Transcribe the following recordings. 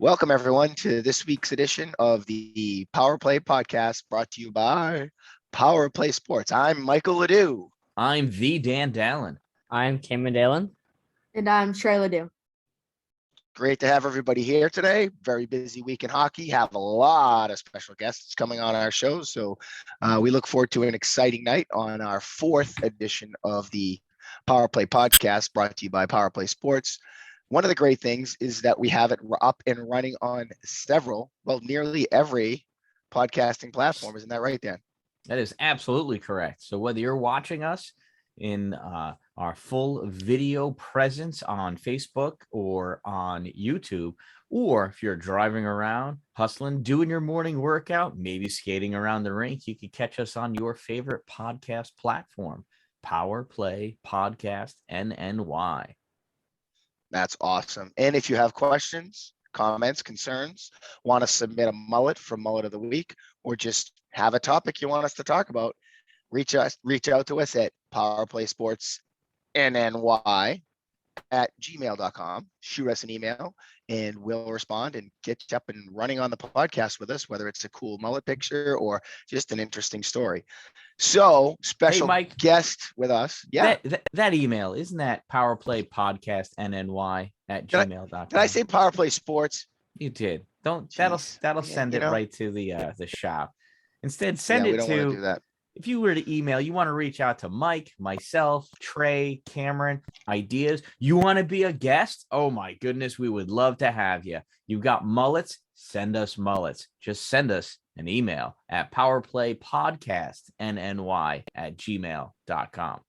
Welcome, everyone, to this week's edition of the Power Play podcast brought to you by Power Play Sports. I'm Michael Ledoux. I'm the Dan Dallin. I'm Cameron Dallin. And I'm Trey Ledoux. Great to have everybody here today. Very busy week in hockey. Have a lot of special guests coming on our show. So we look forward to an exciting night on our fourth edition of the Power Play podcast brought to you by Power Play Sports. One of the great things is that we have it up and running on nearly every podcasting platform. Isn't that right, Dan? That is absolutely correct. So whether you're watching us in our full video presence on Facebook or on YouTube, or if you're driving around, hustling, doing your morning workout, maybe skating around the rink, you can catch us on your favorite podcast platform, Power Play Podcast NNY. That's awesome. And if you have questions, comments, concerns, want to submit a mullet for Mullet of the Week, or just have a topic you want us to talk about, reach out to us at powerplaysportsnny@gmail.com. Shoot us an email and we'll respond and get you up and running on the podcast with us, whether it's a cool mullet picture or just an interesting story. So special Mike, guest with us. Yeah. That email, isn't that powerplaypodcastnny@gmail.com? Did I say Power Play Sports? You did. That'll send it right to the shop. Instead, send it to do that. If you were to email, you want to reach out to Mike, myself, Trey, Cameron, ideas. You want to be a guest? Oh my goodness, we would love to have you. You got mullets? Send us mullets. Just send us an email at powerplaypodcastnny@gmail.com.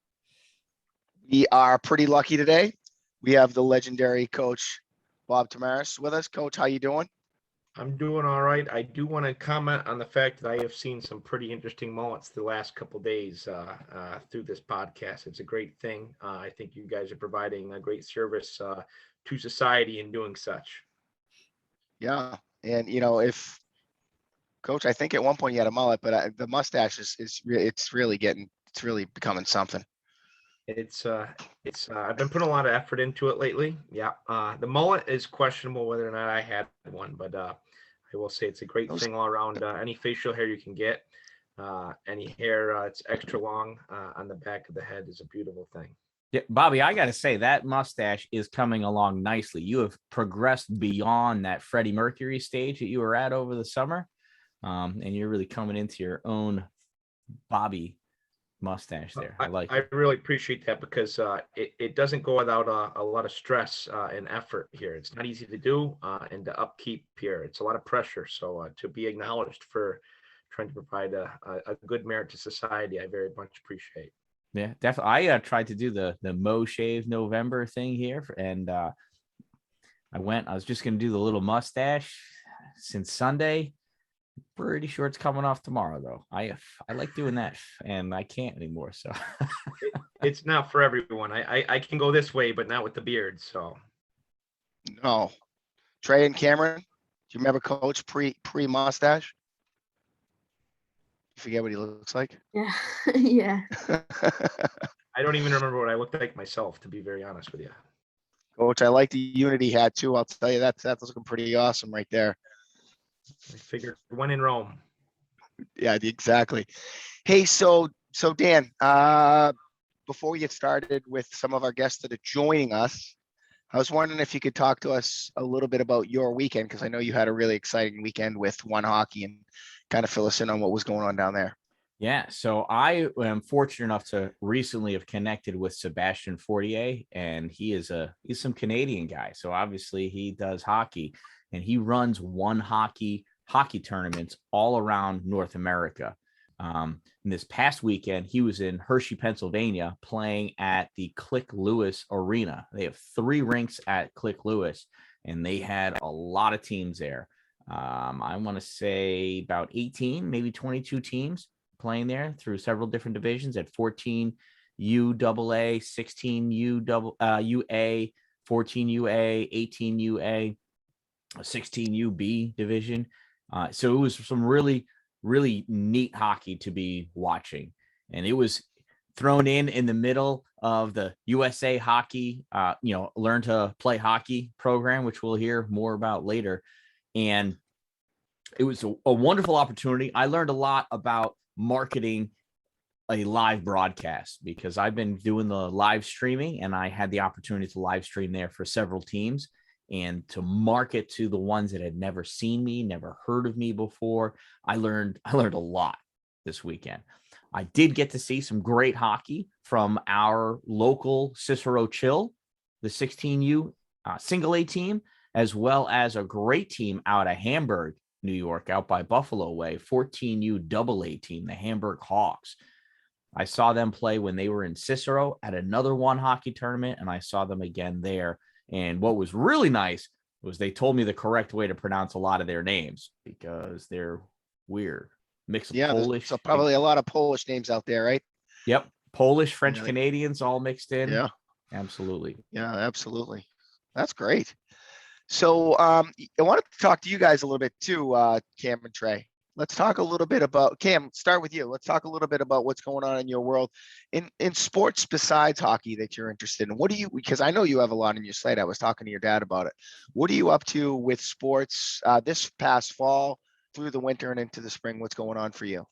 We are pretty lucky today. We have the legendary coach Bob Thomaris with us. Coach, how you doing? I'm doing all right. I do want to comment on the fact that I have seen some pretty interesting mullets the last couple of days through this podcast. It's a great thing. I think you guys are providing a great service to society in doing such. Yeah, and if Coach, I think at one point you had a mullet, but the mustache it's really becoming something. I've been putting a lot of effort into it lately. Yeah. The mullet is questionable whether or not I had one, but I will say it's a great thing all around. Any facial hair you can get, any hair it's extra long on the back of the head is a beautiful thing. Yeah, Bobby, I got to say that mustache is coming along nicely. You have progressed beyond that Freddie Mercury stage that you were at over the summer, and you're really coming into your own Bobby mustache there. I really appreciate that because it doesn't go without a lot of stress and effort here. It's not easy to do and to upkeep here. It's a lot of pressure. So to be acknowledged for trying to provide a good merit to society, I very much appreciate. Yeah, definitely. I tried to do the Mo Shave November thing here, and I was just going to do the little mustache since Sunday. Pretty sure it's coming off tomorrow, though. I like doing that, and I can't anymore. So it's not for everyone. I can go this way, but not with the beard. So no. Trey and Cameron, do you remember Coach pre mustache? You forget what he looks like? Yeah. Yeah. I don't even remember what I looked like myself, to be very honest with you. Coach, I like the unity hat too. I'll tell you that's looking pretty awesome right there. I figured when in Rome. Yeah, exactly. Hey, so Dan, before we get started with some of our guests that are joining us, I was wondering if you could talk to us a little bit about your weekend, because I know you had a really exciting weekend with One Hockey, and kind of fill us in on what was going on down there. Yeah, so I am fortunate enough to recently have connected with Sebastian Fortier, and he's some Canadian guy. So obviously he does hockey, and he runs One Hockey tournaments all around North America. And this past weekend, he was in Hershey, Pennsylvania, playing at the Click Lewis Arena. They have 3 rinks at Click Lewis, and they had a lot of teams there. I want to say about 18, maybe 22 teams playing there through several different divisions at 14 UAA, 16 UA, 14 UA, 18 UA, 16 UB division. So it was some really, really neat hockey to be watching. And it was thrown in the middle of the USA hockey, learn to play hockey program, which we'll hear more about later. And it was a wonderful opportunity. I learned a lot about marketing a live broadcast because I've been doing the live streaming, and I had the opportunity to live stream there for several teams and to market to the ones that had never seen me, never heard of me before. I learned a lot this weekend. I did get to see some great hockey from our local Cicero Chill, the 16U single A team, as well as a great team out of Hamburg, New York, out by Buffalo way, 14U double A team, the Hamburg Hawks. I saw them play when they were in Cicero at another one hockey tournament, and I saw them again there. And what was really nice was they told me the correct way to pronounce a lot of their names because they're weird. Mix of Polish. So probably a lot of Polish names out there, right? Yep. Polish, French, Canadians all mixed in. Yeah. Absolutely. Yeah, absolutely. That's great. So I wanted to talk to you guys a little bit too, Cam and Trey. Let's talk a little bit about, Cam, start with you. Let's talk a little bit about what's going on in your world in sports besides hockey that you're interested in. Because I know you have a lot on your slate. I was talking to your dad about it. What are you up to with sports this past fall, through the winter and into the spring? What's going on for you?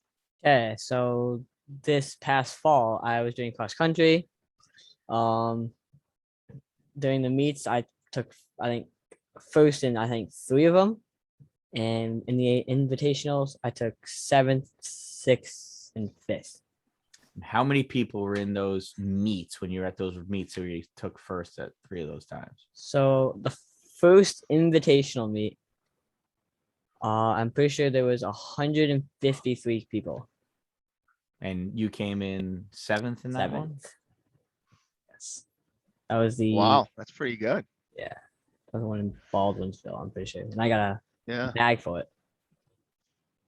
Okay, so this past fall, I was doing cross country. During the meets, I took, I think, first in, 3 of them. And in the invitationals, I took 7th, 6th, and 5th. How many people were in those meets when you were at those meets where you took first at 3 of those times? So the first invitational meet, I'm pretty sure there was 153 people. And you came in 7th in that one? 7th. Yes. That was the Wow, that's pretty good. Yeah. That was the one in Baldwinsville, I'm pretty sure. And I got Yeah. a bag for it.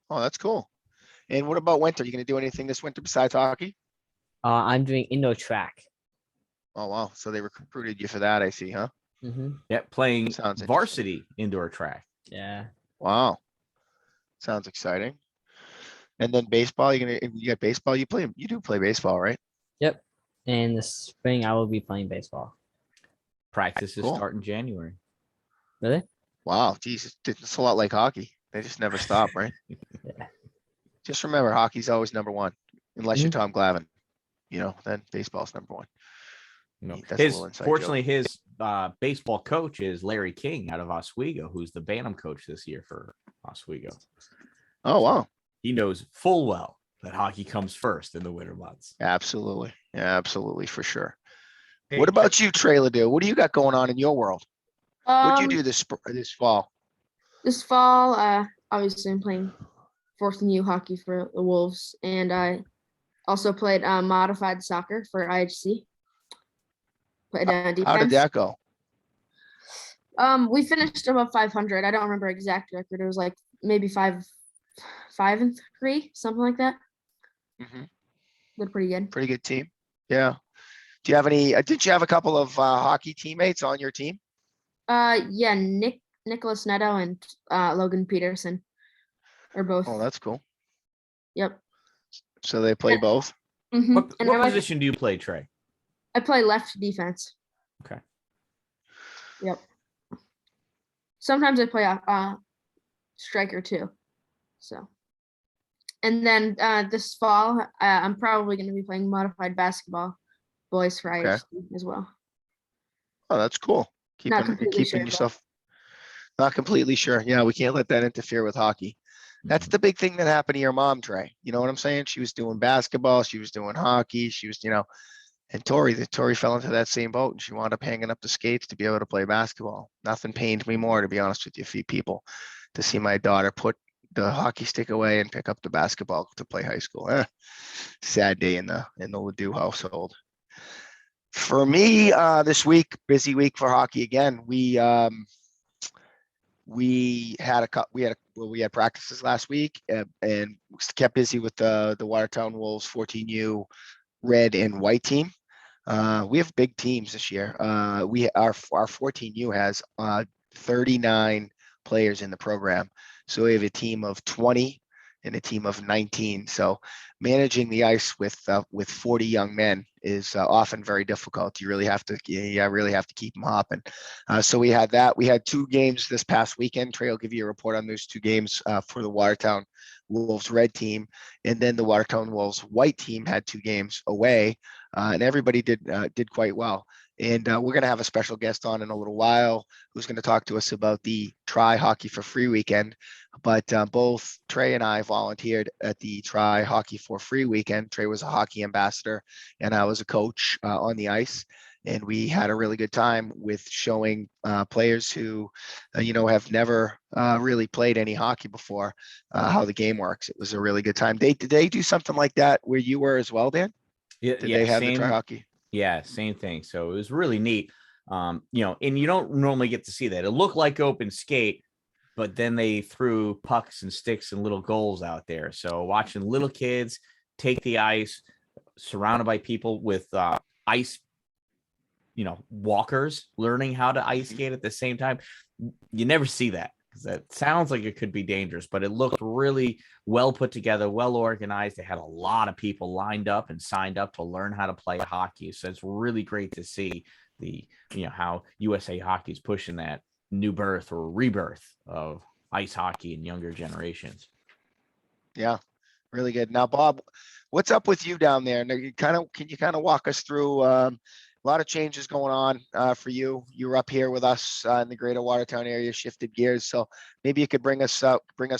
Oh, that's cool. And what about winter? You going to do anything this winter besides hockey? I'm doing indoor track. Oh, wow. So they recruited you for that, I see, huh? Mm-hmm. Yeah, playing Sounds varsity indoor track. Yeah. Wow. Sounds exciting. And then baseball, you got baseball, you do play baseball, right? Yep. And this spring, I will be playing baseball. Practice is Cool. starting January. Really? Wow. Geez, it's a lot like hockey. They just never stop, right? Yeah. Just remember, hockey's always number one, unless you're Mhm. Tom Glavine. Then baseball's number one. No, That's a little inside joke. fortunately, his baseball coach is Larry King out of Oswego, who's the Bantam coach this year for Oswego. Oh, wow. He knows full well that hockey comes first in the winter months. Absolutely. Yeah, absolutely, for sure. Hey, What about you, Trey Ledoux? What do you got going on in your world? What'd you do this fall? This fall, obviously I'm playing 14U hockey for the Wolves, and I also played modified soccer for IHC. Played defense. How did that go? We finished above 500. I don't remember exact record. It was like maybe 5-3, something like that. Mm-hmm. Did pretty good. Pretty good team. Yeah. Do you have any? Did you have a couple of hockey teammates on your team? Yeah, Nicholas Neto and Logan Peterson are both. Oh, that's cool. Yep. So they play both. Mm-hmm. What And position do you play, Trey? I play left defense. Okay. Yep. Sometimes I play striker too. So. And then this fall, I'm probably going to be playing modified basketball, boys for IHC as well. Oh, that's cool. Keeping yourself not completely sure. Yeah, we can't let that interfere with hockey. That's the big thing that happened to your mom, Trey. You know what I'm saying? She was doing basketball, she was doing hockey, she was, and Tori fell into that same boat and she wound up hanging up the skates to be able to play basketball. Nothing pained me more, to be honest with you, few people, to see my daughter put the hockey stick away and pick up the basketball to play high school. Sad day in the Ledoux household. For me, this week, busy week for hockey again. We had practices last week and kept busy with the Watertown Wolves 14U red and white team. We have big teams this year. Our 14U has 39 players in the program. So we have a team of 20 in a team of 19. So managing the ice with 40 young men is often very difficult. You really have to keep them hopping. So we had that. We had 2 games this past weekend. Trey will give you a report on those 2 games for the Watertown Wolves red team, and then the Watertown Wolves white team had 2 games away, and everybody did quite well. And we're going to have a special guest on in a little while who's going to talk to us about the Try Hockey for Free weekend. But both Trey and I volunteered at the Try Hockey for Free weekend. Trey was a hockey ambassador and I was a coach on the ice. And we had a really good time with showing players who, have never really played any hockey before how the game works. It was a really good time. Did they do something like that where you were as well, Dan? Yeah, Did they have the Try Hockey? Yeah, same thing. So it was really neat. And you don't normally get to see that. It looked like open skate, but then they threw pucks and sticks and little goals out there. So watching little kids take the ice, surrounded by people with ice, walkers learning how to ice skate at the same time. You never see that because that sounds like it could be dangerous, but it looked really well put together, well organized. They had a lot of people lined up and signed up to learn how to play hockey. So it's really great to see how USA Hockey is pushing that new birth or rebirth of ice hockey in younger generations. Yeah, really good. Now, Bob, what's up with you down there? Now, can you kind of walk us through a lot of changes going on for you? You were up here with us in the greater Watertown area, shifted gears. So maybe you could bring us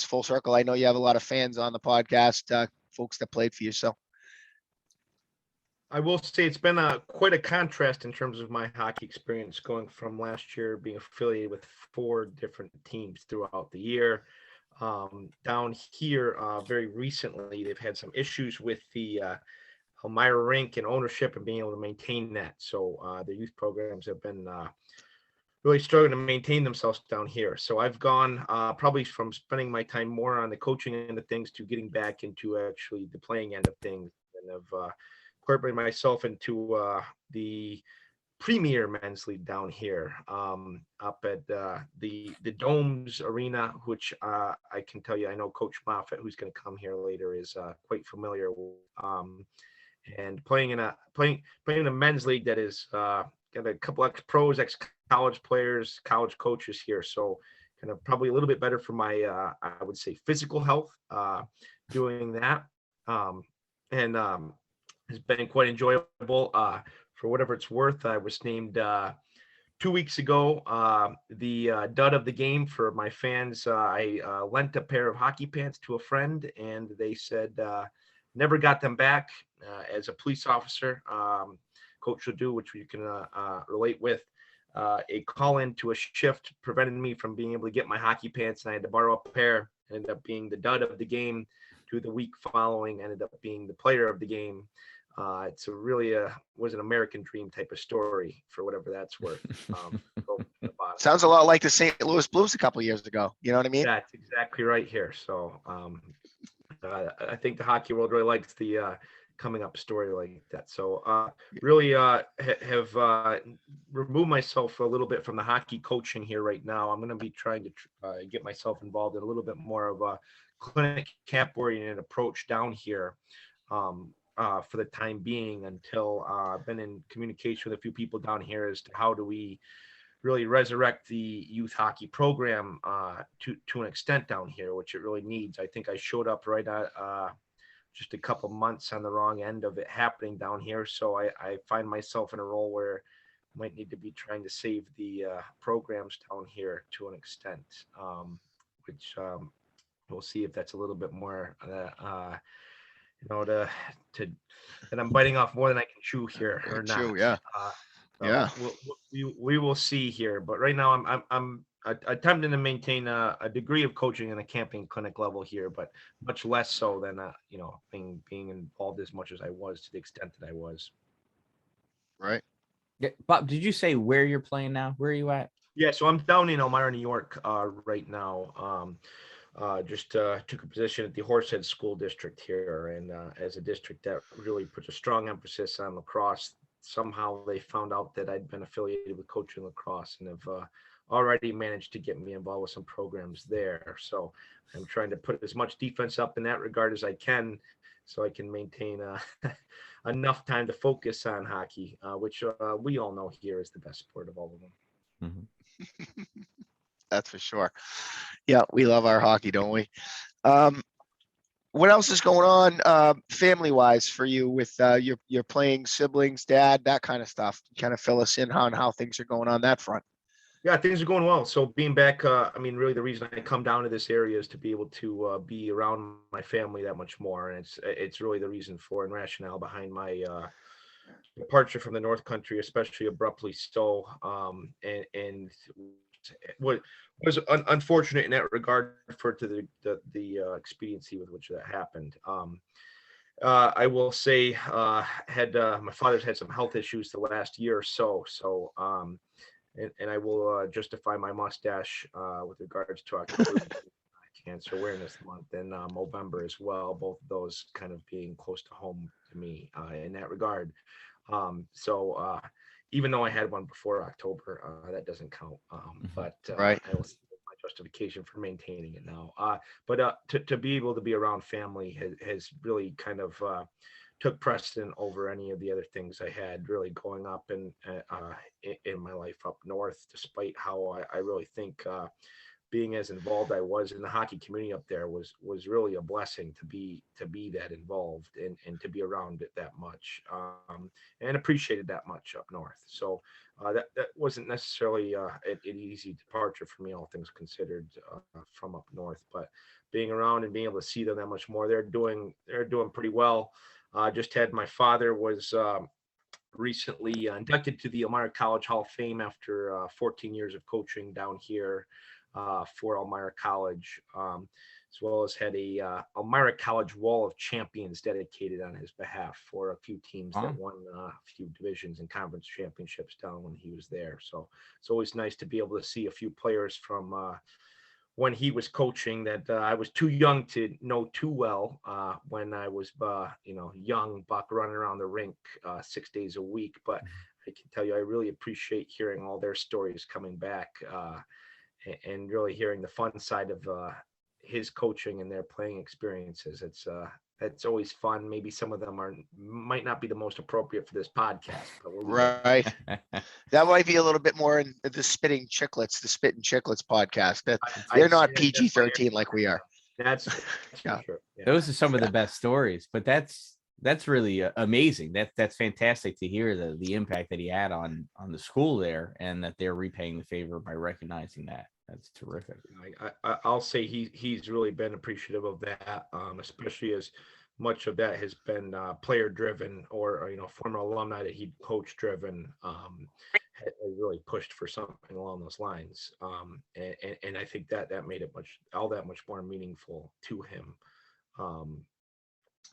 full circle. I know you have a lot of fans on the podcast, folks that played for you. So I will say it's been quite a contrast in terms of my hockey experience, going from last year being affiliated with 4 different teams throughout the year. Down here, very recently, they've had some issues with the Elmira rink and ownership and being able to maintain that. So the youth programs have been really struggling to maintain themselves down here. So I've gone probably from spending my time more on the coaching end of things to getting back into actually the playing end of things, and have incorporated myself into the premier men's league down here up at the Domes Arena, which I can tell you, I know Coach Moffat, who's going to come here later, is quite familiar with. And playing in a men's league that is got a couple ex-pros, ex-college players, college coaches here. So kind of probably a little bit better for my, I would say, physical health doing that. And has been quite enjoyable. For whatever it's worth, I was named 2 weeks ago the dud of the game for my fans. I lent a pair of hockey pants to a friend, and they said never got them back. As a police officer, Coach Ledoux, which you can relate with, a call into a shift prevented me from being able to get my hockey pants, and I had to borrow a pair. Ended up being the dud of the game. To the week following, ended up being the player of the game. It's really was an American dream type of story, for whatever that's worth. Sounds a lot like the St. Louis Blues a couple of years ago. You know what I mean? That's exactly right here. So I think the hockey world really likes the coming up story like that. So really have removed myself a little bit from the hockey coaching here right now. I'm going to be trying to get myself involved in a little bit more of a clinic camp oriented approach down here for the time being, until I've been in communication with a few people down here as to how do we really resurrect the youth hockey program to an extent down here, which it really needs. I think I showed up right at just a couple months on the wrong end of it happening down here. So I find myself in a role where I might need to be trying to save the programs down here to an extent, which we'll see if that's a little bit more, and I'm biting off more than I can chew here or not. Chew, yeah. Yeah. We will see here, but right now I'm attempting to maintain a degree of coaching in a camping clinic level here, but much less so than being involved as much as I was, to the extent that I was. Right. Yeah, Bob, did you say where you're playing now? Where are you at? Yeah, so I'm down in Elmira, New York right now. Just took a position at the Horsehead School District here, and as a district that really puts a strong emphasis on lacrosse. Somehow they found out that I'd been affiliated with coaching lacrosse, and have already managed to get me involved with some programs there. So I'm trying to put as much defense up in that regard as I can, so I can maintain enough time to focus on hockey, which we all know here is the best sport of all of them. Mhm. That's for sure. Yeah, we love our hockey, don't we? What else is going on family wise for you with your playing siblings, dad, that kind of stuff? Kind of fill us in on how things are going on that front. Yeah, things are going well. So being back, I mean, really the reason I come down to this area is to be able to be around my family that much more. And it's really the reason for and rationale behind my departure from the North Country, especially abruptly so. And what was unfortunate in that regard for to the expediency with which that happened. I will say had my father's had some health issues the last year or so. So and I will justify my mustache with regards to October Cancer Awareness Month and Movember as well. Both of those kind of being close to home to me in that regard. So even though I had one before October, that doesn't count. But Right. I will see my justification for maintaining it now. But to be able to be around family has really kind of took precedent over any of the other things I had really going up in my life up north, despite how I really think being as involved I was in the hockey community up there was really a blessing to be that involved and to be around it that much and appreciated that much up north. So that wasn't necessarily an easy departure for me, all things considered, from up north, but being around and being able to see them that much more, they're doing pretty well. Just had my father was recently inducted to the Elmira College Hall of Fame after 14 years of coaching down here for Elmira College, as well as had a Elmira College Wall of Champions dedicated on his behalf for a few teams that won a few divisions and conference championships down when he was there. So it's always nice to be able to see a few players from when he was coaching that I was too young to know too well when I was, young buck running around the rink 6 days a week. But I can tell you, I really appreciate hearing all their stories coming back and really hearing the fun side of his coaching and their playing experiences. It's always fun. Maybe some of them might not be the most appropriate for this podcast, but Right. That might be a little bit more in the Spit and Chicklets podcast. They're not PG-13 like we are. That's Yeah. true. Yeah. Those are some of the best stories, but that's really amazing. That's fantastic to hear the impact that he had on the school there, and that they're repaying the favor by recognizing that. That's terrific. I'll say he's really been appreciative of that, especially as much of that has been player driven or former alumni that he coached driven. Has really pushed for something along those lines, and I think that made it that much more meaningful to him.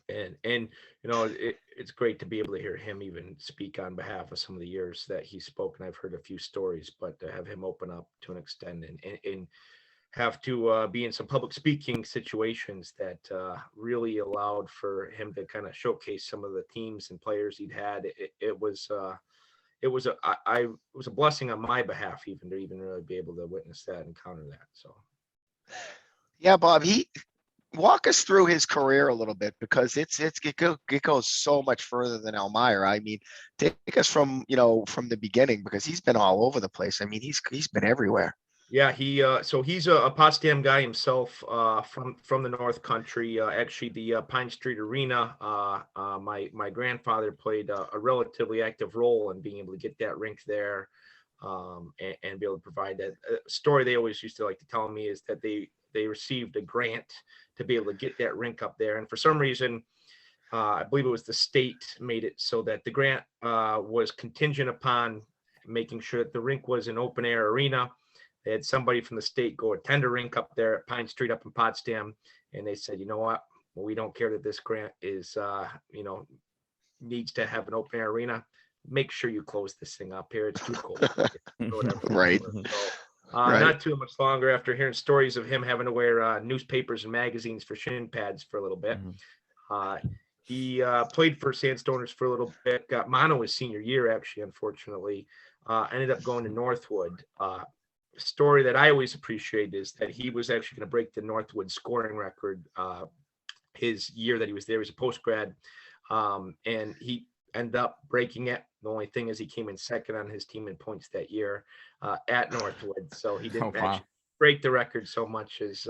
And it's great to be able to hear him even speak on behalf of some of the years that he's spoken. I've heard a few stories, but to have him open up to an extent and have to be in some public speaking situations that really allowed for him to kind of showcase some of the teams and players he'd had. It was a blessing on my behalf even to really be able to witness that and encounter that. So Yeah, Bob, walk us through his career a little bit, because it goes so much further than Elmira. I mean, take us from the beginning, because he's been all over the place. I mean, he's been everywhere. Yeah, he's a Potsdam guy himself, from the North Country. Actually, the Pine Street Arena. My grandfather played a relatively active role in being able to get that rink there, and be able to provide that. Story they always used to like to tell me is that they received a grant to be able to get that rink up there, and for some reason, I believe it was the state made it so that the grant was contingent upon making sure that the rink was an open air arena. They had somebody from the state go attend a rink up there at Pine Street up in Potsdam, and they said, you know what? Well, we don't care that this grant is, needs to have an open air arena. Make sure you close this thing up here. It's too cold. Right. So, Right. Not too much longer after hearing stories of him having to wear newspapers and magazines for shin pads for a little bit. He played for Sandstoners for a little bit, got mono his senior year, actually, unfortunately. Ended up going to Northwood. story that I always appreciate is that he was actually going to break the Northwood scoring record his year that he was there. He was a post grad, and he ended up breaking it. The only thing is he came in second on his team in points that year at Northwood, so he didn't actually break the record so much as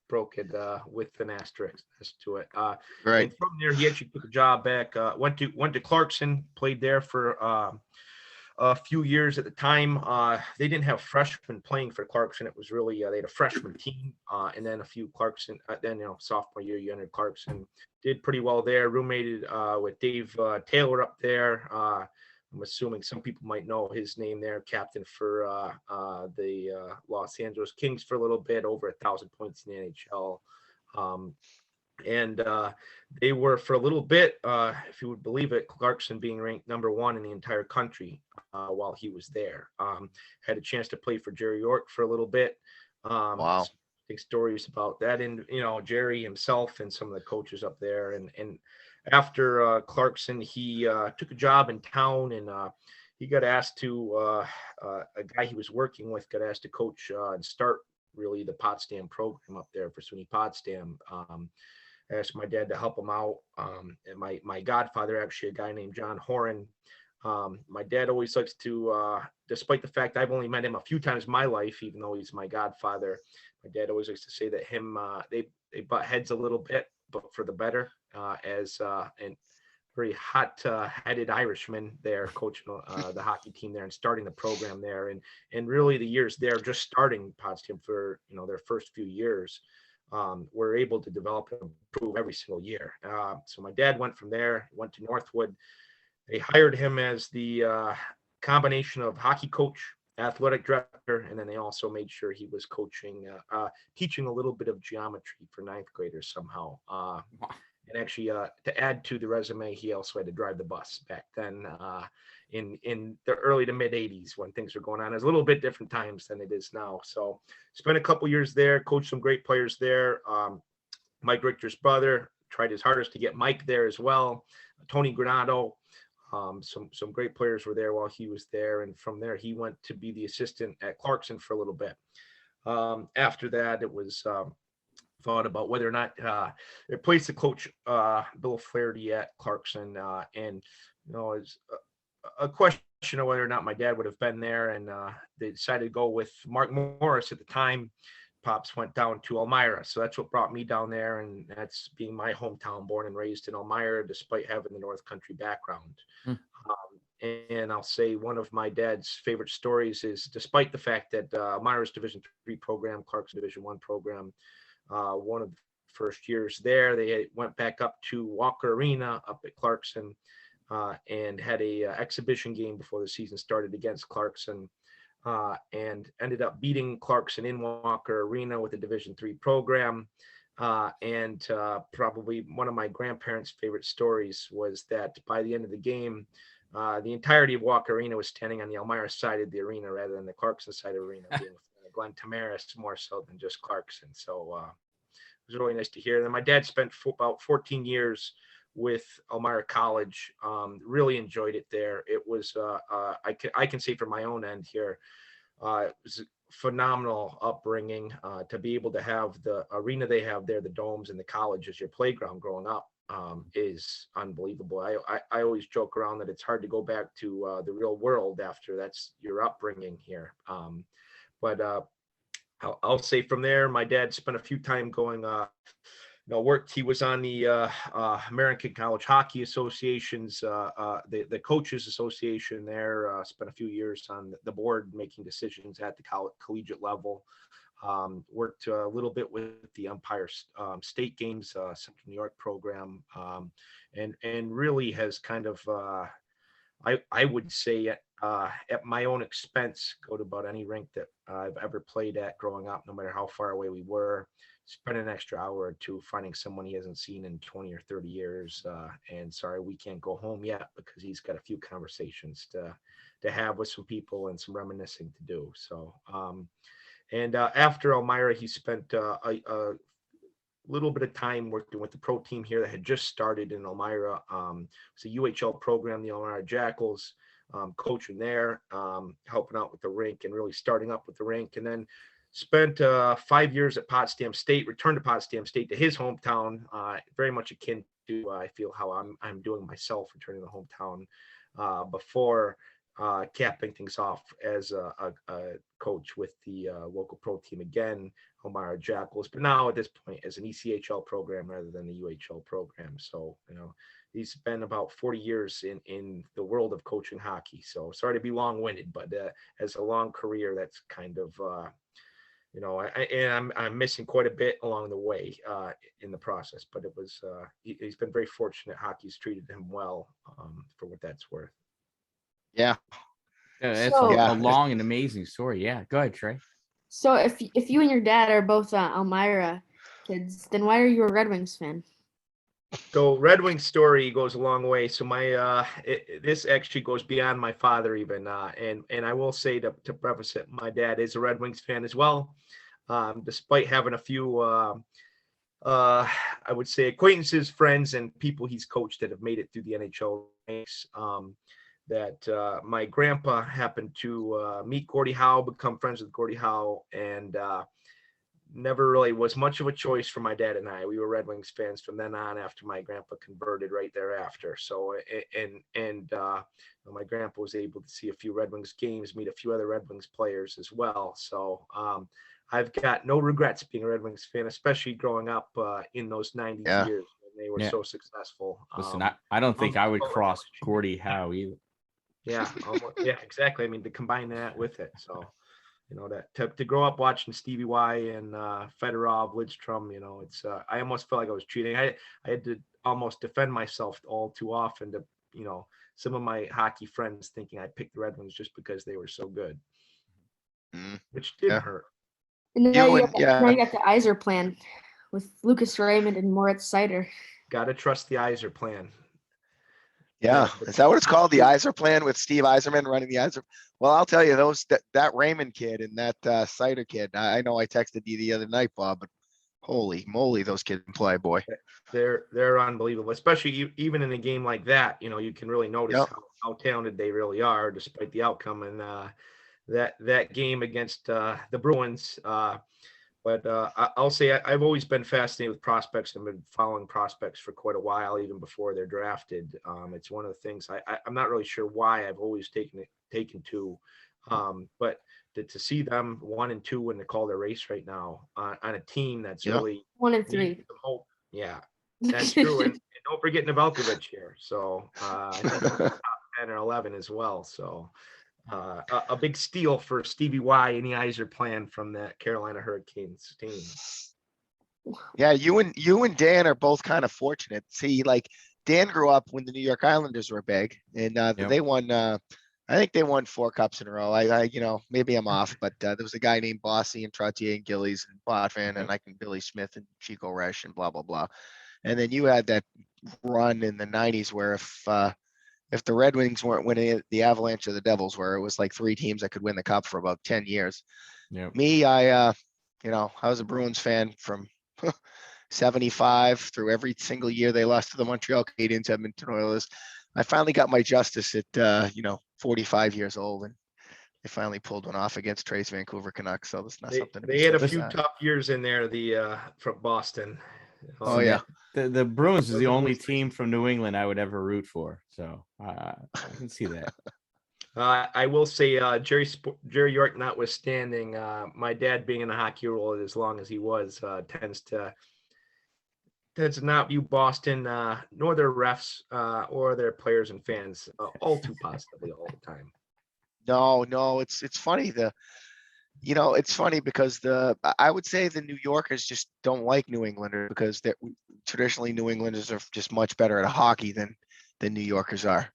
broke it with an asterisk to it. Right. And from there, he actually took a job back. Went to Clarkson, played there for a few years at the time. They didn't have freshmen playing for Clarkson. It was really they had a freshman team, and then a few Clarkson. Then sophomore year you entered Clarkson. Did pretty well there. Roommated with Dave Taylor up there. I'm assuming some people might know his name there. Captain for the Los Angeles Kings for a little bit, over 1,000 points in the NHL. And they were for a little bit, if you would believe it, Clarkson being ranked #1 in the entire country while he was there. Had a chance to play for Jerry York for a little bit. Wow. Big stories about that, and Jerry himself and some of the coaches up there. And after Clarkson, he took a job in town, and he got asked to a guy he was working with got asked to coach and start really the Potsdam program up there for SUNY Potsdam. I asked my dad to help him out. And my godfather, actually, a guy named John Horan. My dad always likes to, despite the fact I've only met him a few times in my life, even though he's my godfather, my dad always likes to say that they butt heads a little bit, but for the better, as and very hot-headed Irishman there coaching the hockey team there and starting the program there. And really the years there, just starting Potsdam for, their first few years, were able to develop and improve every single year. So my dad went from there, went to Northwood. They hired him as the combination of hockey coach, athletic director, and then they also made sure he was coaching, teaching a little bit of geometry for ninth graders somehow. And actually, to add to the resume, he also had to drive the bus back then in the early to mid 80s when things were going on. It's a little bit different times than it is now. So spent a couple years there, coached some great players there. Mike Richter's brother tried his hardest to get Mike there as well. Tony Granado. Some great players were there while he was there. And from there, he went to be the assistant at Clarkson for a little bit. After that, it was thought about whether or not they placed the coach Bill Flaherty at Clarkson, and it's a question of whether or not my dad would have been there, and they decided to go with Mark Morris at the time. Pops went down to Elmira, so that's what brought me down there, and that's being my hometown, born and raised in Elmira, despite having the North Country background. And I'll say one of my dad's favorite stories is, despite the fact that Elmira's Division III program, Clarkson Division I program, one of the first years there, they went back up to Walker Arena up at Clarkson and had a exhibition game before the season started against Clarkson, and ended up beating Clarkson in Walker Arena with a Division III program. And probably one of my grandparents' favorite stories was that by the end of the game, the entirety of Walker Arena was standing on the Elmira side of the arena rather than the Clarkson side of the arena, being with Glenn Thomaris more so than just Clarkson. So it was really nice to hear. And then my dad spent about 14 years with Elmira College. Really enjoyed it there. It was I can say from my own end here, it was a phenomenal upbringing to be able to have the arena they have there, the domes, and the college as your playground growing up. Is unbelievable. I always joke around that it's hard to go back to the real world after that's your upbringing here. But I'll say from there, my dad spent a few time going, worked. He was on the American College Hockey Association's, the Coaches Association there. Spent a few years on the board making decisions at the collegiate level. Worked a little bit with the Empire State Games, Central New York program, and really has kind of, I would say at my own expense, go to about any rink that I've ever played at growing up, no matter how far away we were. Spend an extra hour or two finding someone he hasn't seen in 20 or 30 years. And sorry, we can't go home yet because he's got a few conversations to have with some people and some reminiscing to do. So, and after Elmira, he spent a little bit of time working with the pro team here that had just started in Elmira. It's a UHL program, the Elmira Jackals. coaching there, helping out with the rink and really starting up with the rink. And then spent 5 years at Potsdam State, returned to Potsdam State, to his hometown, very much akin to, I feel, how I'm doing myself, returning to hometown, before capping things off as a coach with the local pro team again, Elmira Jackals, but now at this point as an ECHL program rather than the UHL program. So, he's been about 40 years in the world of coaching hockey. So sorry to be long-winded, but as a long career, that's kind of, I'm missing quite a bit along the way in the process, but it was, he's been very fortunate. Hockey's treated him well, for what that's worth. Yeah. It's So- a long and amazing story. Yeah, go ahead, Trey. So if you and your dad are both Elmira kids, then why are you a Red Wings fan? So Red Wings story goes a long way. So this actually goes beyond my father even, and I will say to preface it, my dad is a Red Wings fan as well, despite having a few I would say acquaintances, friends, and people he's coached that have made it through the NHL ranks. That my grandpa happened to meet Gordie Howe, become friends with Gordie Howe, and never really was much of a choice for my dad and I. We were Red Wings fans from then on, after my grandpa converted right thereafter. So, my grandpa was able to see a few Red Wings games, meet a few other Red Wings players as well. So, I've got no regrets being a Red Wings fan, especially growing up in those 90s years when they were so successful. Listen, I don't think I would cross Gordie Howe either. Yeah, yeah, exactly. I mean, to combine that with it. So, that to grow up watching Stevie Y and Fedorov, Lidstrom, it's I almost felt like I was cheating. I had to almost defend myself all too often to, some of my hockey friends thinking I picked the Red Wings just because they were so good, which didn't hurt. And now you got the Iser plan with Lucas Raymond and Moritz Seider. Got to trust the Iser plan. Yeah, is that what it's called? The Iser plan, with Steve Yzerman running the Iser. Well, I'll tell you, that Raymond kid and that Seider kid. I know I texted you the other night, Bob, but holy moly, those kids can play, boy. They're unbelievable, especially even in a game like that. You can really notice how talented they really are, despite the outcome. And that game against the Bruins. But I'll say I've always been fascinated with prospects. I've been following prospects for quite a while, even before they're drafted. It's one of the things I'm not really sure why I've always taken to, but to see them 1 and 2 when they call their race right now on a team that's really 1 and 3. Hope. Yeah, that's true. and don't forget Nevelkovich here. So I think top 10 or 11 as well. So. A big steal for Stevie Y and the Iser plan from that Carolina Hurricanes team. Yeah, you and Dan are both kind of fortunate. See, like Dan grew up when the New York Islanders were big, and they won. I think they won 4 cups in a row. I maybe I'm off, but there was a guy named Bossy and Trottier and Gillies and Potvin and Billy Smith and Chico Resch and blah blah blah. And then you had that run in the 90s where if the Red Wings weren't winning it, the Avalanche or the Devils were, it was like 3 teams that could win the cup for about 10 years. Me, I was a Bruins fan from 75 through every single year they lost to the Montreal Canadiens, Edmonton Oilers. I finally got my justice at 45 years old, and they finally pulled one off against Trey's Vancouver Canucks. So that's not something. They had a few tough years in there. From Boston. Oh yeah. The Bruins is the only team from New England I would ever root for. So I can see that. I will say, Jerry York notwithstanding, my dad being in the hockey world as long as he was, tends to not view Boston, nor their refs, or their players and fans, all too positively all the time. No, it's funny. It's funny because I would say the New Yorkers just don't like New Englanders because traditionally New Englanders are just much better at hockey than New Yorkers are.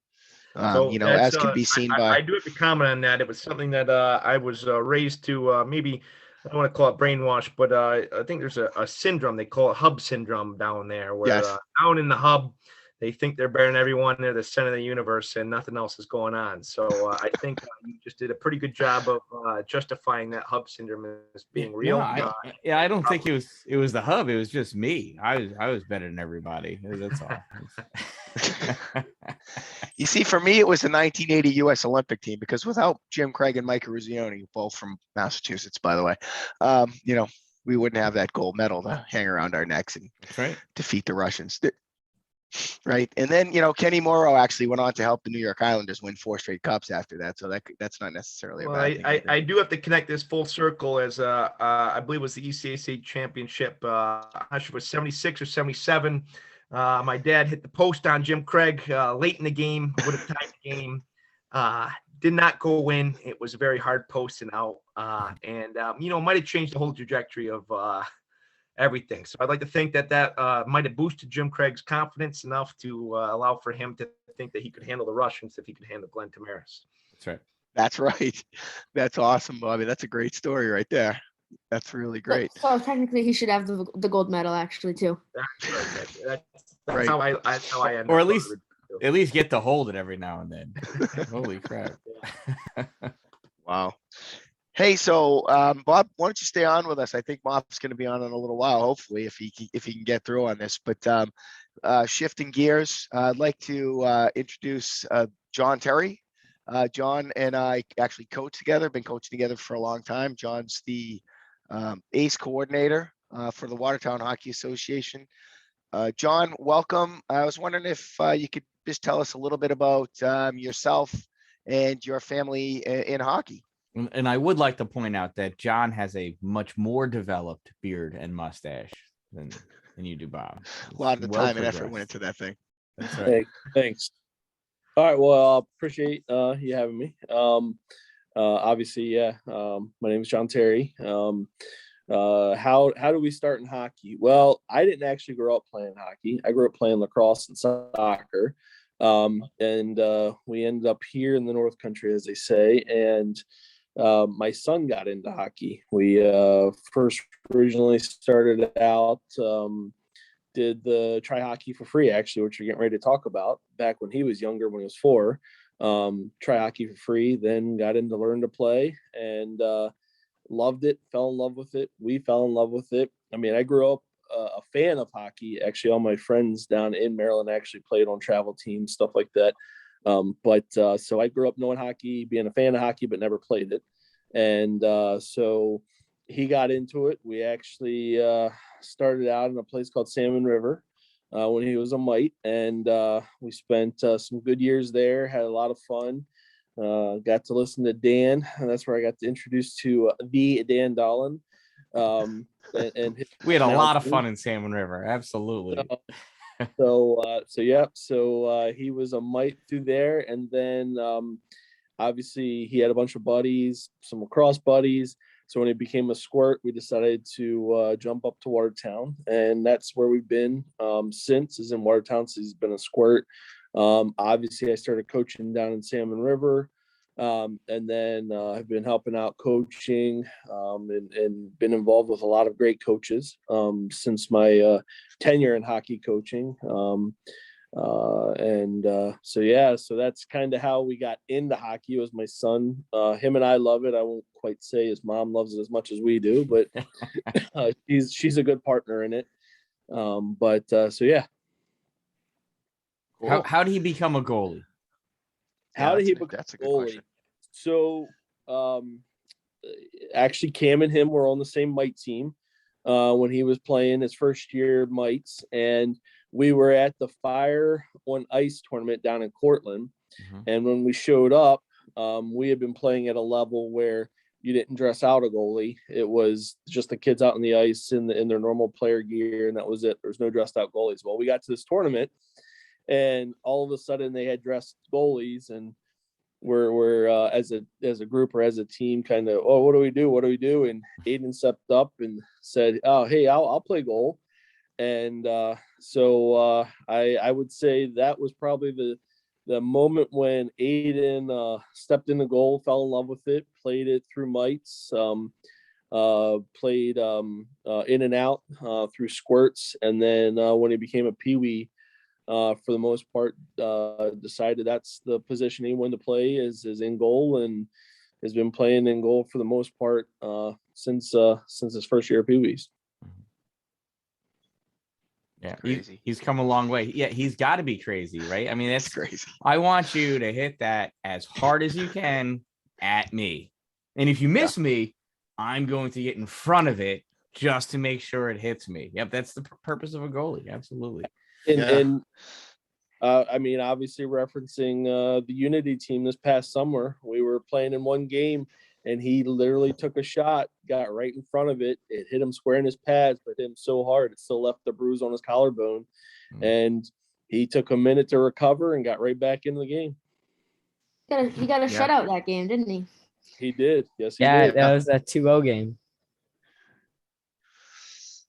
As can be seen by. I do have to comment on that. It was something that I was raised to. Maybe I don't want to call it brainwash, but I think there's a syndrome. They call it hub syndrome down there, where down in the hub, they think they're better than everyone. They're the center of the universe and nothing else is going on. So I think you just did a pretty good job of justifying that hub syndrome as being real. No, I don't think it was the hub. It was just me. I was better than everybody. That's all. You see, for me, it was the 1980 U.S. Olympic team, because without Jim Craig and Mike Eruzione, both from Massachusetts, by the way, we wouldn't have that gold medal to hang around our necks and defeat the Russians. Right. And then, Kenny Morrow actually went on to help the New York Islanders win 4 straight cups after that. So that's not necessarily a bad thing. I do have to connect this full circle as I believe it was the ECAC championship. I'm not sure it was 76 or 77. My dad hit the post on Jim Craig late in the game, would have tied the game. Did not go in. It was a very hard post and out. And might have changed the whole trajectory of everything. So I'd like to think that might have boosted Jim Craig's confidence enough to allow for him to think that he could handle the Russians if he could handle Glenn Thomaris. That's right. That's right. That's awesome, Bobby. That's a great story right there. That's really great. So technically, he should have the gold medal actually too. That's Right. how I end. Or at least get to hold it every now and then. Holy crap. Wow. Hey, so Bob, why don't you stay on with us? I think Moff's going to be on in a little while, hopefully, if he can get through on this. But shifting gears, I'd like to introduce John Terry. John and I actually coach together, been coaching together for a long time. John's the ACE coordinator for the Watertown Hockey Association. John, welcome. I was wondering if you could just tell us a little bit about yourself and your family in hockey. And I would like to point out that John has a much more developed beard and mustache than you do, Bob. A lot of the time and effort went into that thing. That's right. Hey, thanks. All right. Well, I appreciate you having me. Obviously, yeah. My name is John Terry. How do we start in hockey? Well, I didn't actually grow up playing hockey. I grew up playing lacrosse and soccer. And we ended up here in the North Country, as they say. And my son got into hockey. We first originally started out, did the try hockey for free, actually, which we're getting ready to talk about, back when he was younger, when he was 4. Try hockey for free, then got into learn to play, and loved it, fell in love with it. We fell in love with it. I mean, I grew up a fan of hockey. Actually, all my friends down in Maryland actually played on travel teams, stuff like that. So I grew up knowing hockey, being a fan of hockey, but never played it. And so he got into it. We actually started out in a place called Salmon River when he was a mite. And we spent some good years there, had a lot of fun. Got to listen to Dan, and that's where I got to introduce to the Dan Dolan. And we had a lot of fun in Salmon River. Absolutely. So he was a mite through there. And then obviously he had a bunch of buddies, some lacrosse buddies. So when he became a squirt, we decided to jump up to Watertown, and that's where we've been since, is in Watertown. So he's been a squirt. Obviously I started coaching down in Salmon River. And then I've been helping out coaching and been involved with a lot of great coaches since my tenure in hockey coaching. So that's kind of how we got into hockey. It was my son. Him and I love it. I won't quite say his mom loves it as much as we do, but she's a good partner in it. So yeah. Cool. How did he become a goalie? How did he become a goalie? So actually Cam and him were on the same mite team when he was playing his first year mites, and we were at the Fire on Ice tournament down in Cortland. Mm-hmm. And when we showed up, we had been playing at a level where you didn't dress out a goalie. It was just the kids out on the ice in their normal player gear, and that was it. There's no dressed out goalies. Well, we got to this tournament, and all of a sudden they had dressed goalies, and we're as a group or as a team kind of, oh, what do we do? And Aiden stepped up and said, oh, hey, I'll play goal. And so I would say that was probably the moment when Aiden stepped in the goal, fell in love with it, played it through mites, played in and out through squirts. And then when he became a peewee, for the most part, decided that's the position he wanted to play is in goal, and has been playing in goal for the most part since his first year at Pee Wees. Yeah, Crazy. he's come a long way. Yeah, he's got to be crazy, right? I mean, It's that's crazy. I want you to hit that as hard as you can at me. And if you miss me, I'm going to get in front of it just to make sure it hits me. Yep, that's the purpose of a goalie. Absolutely. And I mean, obviously referencing the Unity team this past summer, we were playing in one game and he literally took a shot, got right in front of it. It hit him square in his pads, but hit him so hard it still left the bruise on his collarbone. And he took a minute to recover and got right back into the game. He got a shutout that game, didn't he? He did. Yes, he Yeah, did. that was a 2-0 game.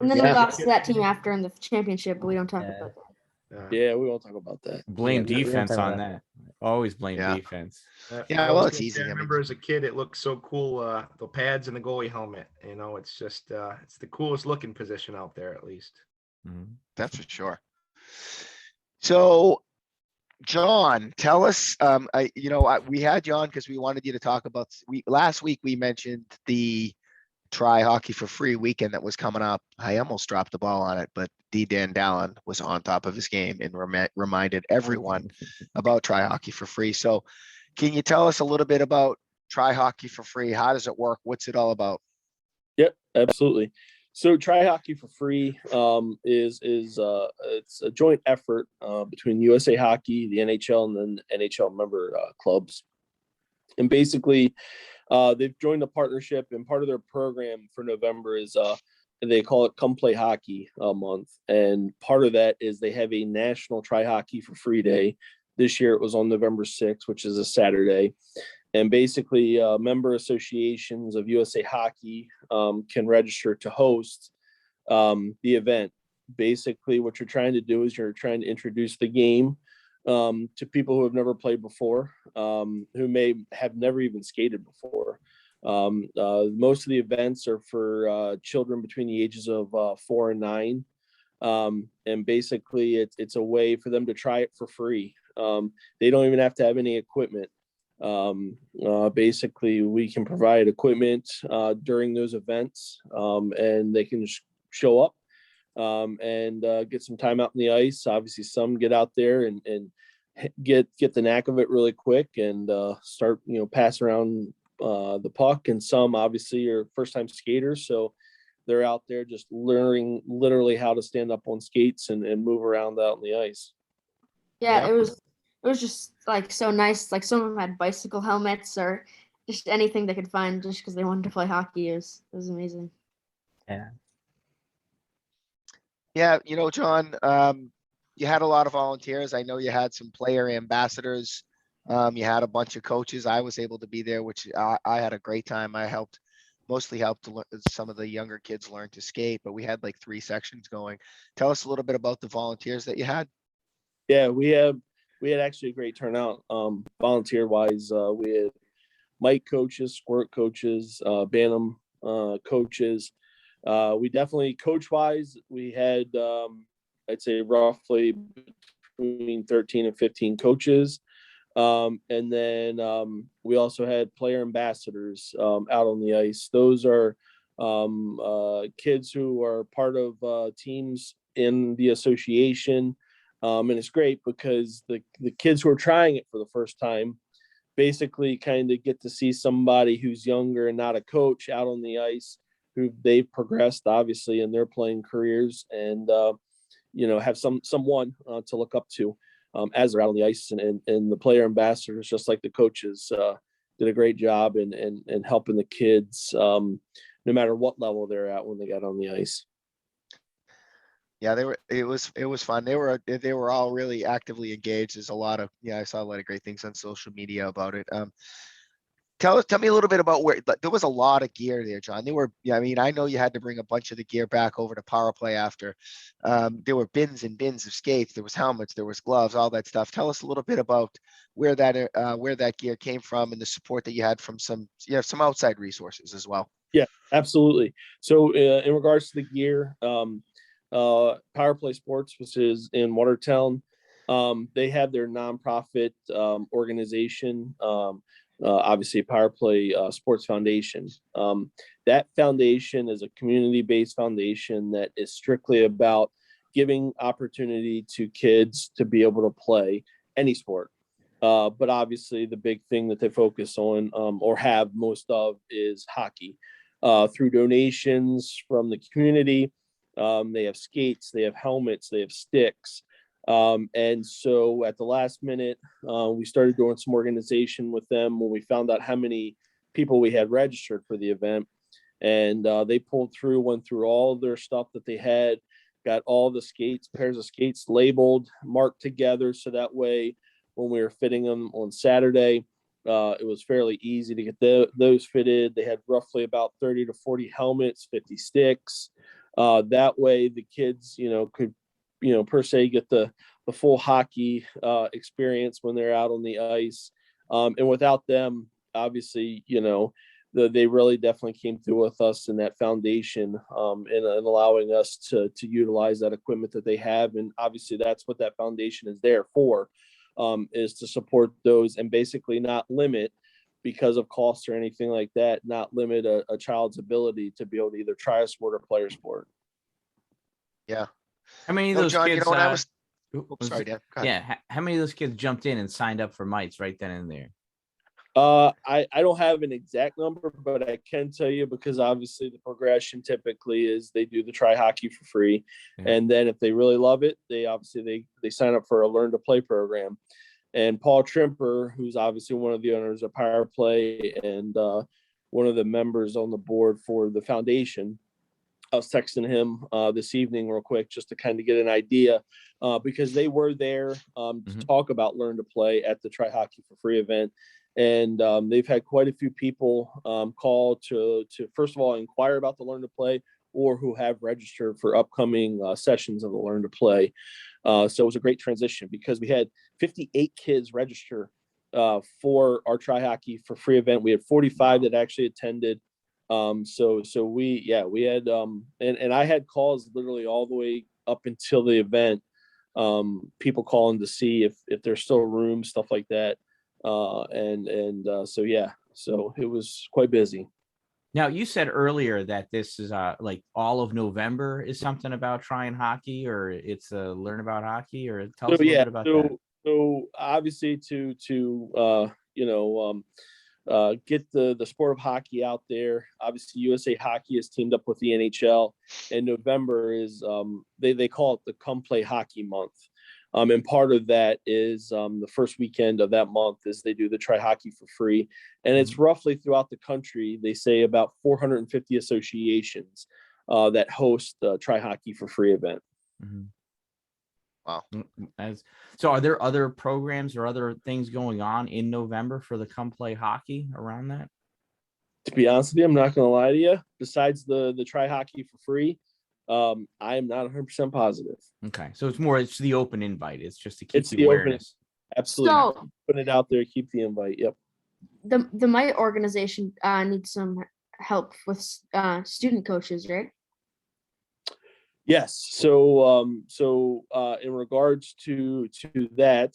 And then we lost to that team after in the championship, but we don't talk about that. Yeah, we won't talk about that. Blame we don't defense talk on about that. Always blame Yeah. defense. Well, it's easy. I remember as a kid, it looked so cool. The pads and the goalie helmet. You know, it's just it's the coolest looking position out there, at least. That's for sure. So, John, tell us. We had you on because we wanted you to talk about. Last week we mentioned the Try Hockey for Free weekend that was coming up. I almost dropped the ball on it, but D. Dan Dallin was on top of his game and reminded everyone about Try Hockey for Free. So, can you tell us a little bit about Try Hockey for Free? How does it work? What's it all about? Yep, absolutely. So Try Hockey for Free is it's a joint effort between USA Hockey, the NHL, and then NHL member clubs. And basically, they've joined a partnership, and part of their program for November is they call it Come Play Hockey month. And part of that is they have a National Try Hockey for Free Day. This year it was on November 6th, which is a Saturday. And basically, member associations of USA Hockey can register to host the event. Basically, what you're trying to do is you're trying to introduce the game to people who have never played before, who may have never even skated before. Most of the events are for children between the ages of 4 and 9. And basically, it's a way for them to try it for free. They don't even have to have any equipment. Basically, we can provide equipment during those events, and they can show up and get some time out in the ice. Obviously, some get out there and get the knack of it really quick and start pass around the puck. And some obviously are first time skaters, so they're out there just learning literally how to stand up on skates and move around out on the ice. Yeah, it was just like so nice. Like some of them had bicycle helmets or just anything they could find just because they wanted to play hockey. It was amazing. Yeah, John, you had a lot of volunteers. I know you had some player ambassadors. You had a bunch of coaches. I was able to be there, which I had a great time. I mostly helped some of the younger kids learn to skate, but we had like 3 sections going. Tell us a little bit about the volunteers that you had. Yeah, we had actually a great turnout. Volunteer wise, we had Mike coaches, squirt coaches, Bantam coaches. We definitely coach wise, we had I'd say roughly between 13 and 15 coaches. And then we also had player ambassadors out on the ice. Those are kids who are part of teams in the association. And it's great because the kids who are trying it for the first time basically kind of get to see somebody who's younger and not a coach out on the ice, who they've progressed obviously in their playing careers, and have someone to look up to as they're out on the ice. And the player ambassadors, just like the coaches, did a great job in helping the kids no matter what level they're at when they got on the ice. Yeah, it was fun. They were all really actively engaged. There's a lot of, I saw a lot of great things on social media about it. Tell me a little bit about where there was a lot of gear there, John. I know you had to bring a bunch of the gear back over to Power Play after. There were bins and bins of skates. There was helmets, there was gloves, all that stuff. Tell us a little bit about where that gear came from and the support that you had from some outside resources as well. Yeah, absolutely. So in regards to the gear, Power Play Sports, which is in Watertown, They have their nonprofit organization, obviously Power Play Sports Foundation. That foundation is a community-based foundation that is strictly about giving opportunity to kids to be able to play any sport. But obviously the big thing that they focus on or have most of is hockey. Through donations from the community, they have skates, they have helmets, they have sticks. And so at the last minute, we started doing some organization with them when we found out how many people we had registered for the event. And they went through all of their stuff that they had, got all the pairs of skates labeled, marked together. So that way, when we were fitting them on Saturday, it was fairly easy to get those fitted. They had roughly about 30 to 40 helmets, 50 sticks. That way the kids, could, per se get the full hockey experience when they're out on the ice. And without them, obviously, they really definitely came through with us in that foundation and allowing us to utilize that equipment that they have. And obviously that's what that foundation is there for, is to support those and basically not limit, because of costs or anything like that, not limit a child's ability to be able to either try a sport or play a sport. Yeah. How many of those John, kids? when I was sorry, Dan. Go ahead. Yeah. How many of those kids jumped in and signed up for mites right then and there? I don't have an exact number, but I can tell you, because obviously the progression typically is they do the try hockey for free. Yeah. And then if they really love it, they sign up for a learn to play program. And Paul Trimper, who's obviously one of the owners of Power Play and one of the members on the board for the foundation, I was texting him this evening real quick just to kind of get an idea, because they were there to talk about learn to play at the Try Hockey for Free event. And they've had quite a few people call to first of all inquire about the learn to play, or who have registered for upcoming sessions of the learn to play. So it was a great transition, because we had 58 kids register for our Try Hockey for Free event. We had 45 that actually attended. So we had and I had calls literally all the way up until the event, people calling to see if there's still room, stuff like that. So it was quite busy. Now, you said earlier that this is like all of November is something about trying hockey, or it's learn about hockey, or tell us a little bit about that. So obviously to get the sport of hockey out there. Obviously, USA Hockey has teamed up with the NHL, and November is they call it the Come Play Hockey Month. And part of that is the first weekend of that month is they do the Try Hockey for Free. And it's roughly throughout the country, they say about 450 associations that host the Try Hockey for Free event. Mm-hmm. Wow. So are there other programs or other things going on in November for the Come Play Hockey around that? To be honest with you, I'm not going to lie to you. Besides the Try Hockey for Free, I am not 100% positive. Okay. So it's the open invite. It's just to keep It's the the awareness. Absolutely. So put it out there, keep the invite. Yep. the MITE organization needs some help with student coaches, right? Yes. So in regards to that,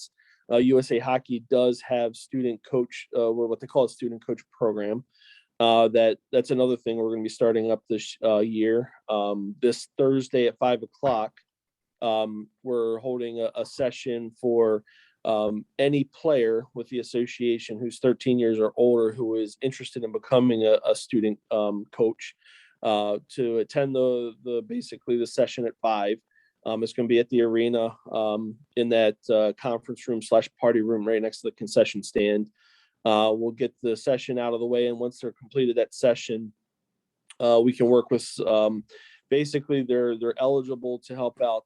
USA Hockey does have student coach, what they call a student coach program. That's another thing we're going to be starting up this year. This Thursday at 5:00, we're holding a session for any player with the association who's 13 years or older who is interested in becoming a student coach to attend basically the session at 5. It's going to be at the arena in that conference room / party room right next to the concession stand. We'll get the session out of the way, and once they're completed that session, we can work with basically they're eligible to help out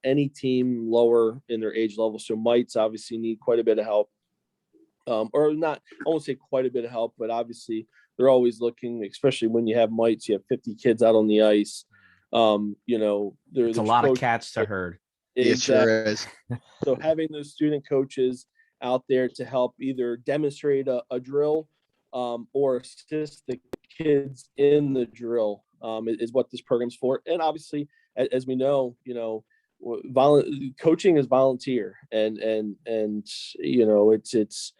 any team lower in their age level. So mites obviously need quite a bit of help, or not, I won't say quite a bit of help, but obviously they're always looking, especially when you have mites, you have 50 kids out on the ice. There's a lot of cats to herd. It sure is. So having those student coaches out there to help either demonstrate a drill or assist the kids in the drill is what this program's for. And obviously, as we know, coaching is volunteer, and you know, it's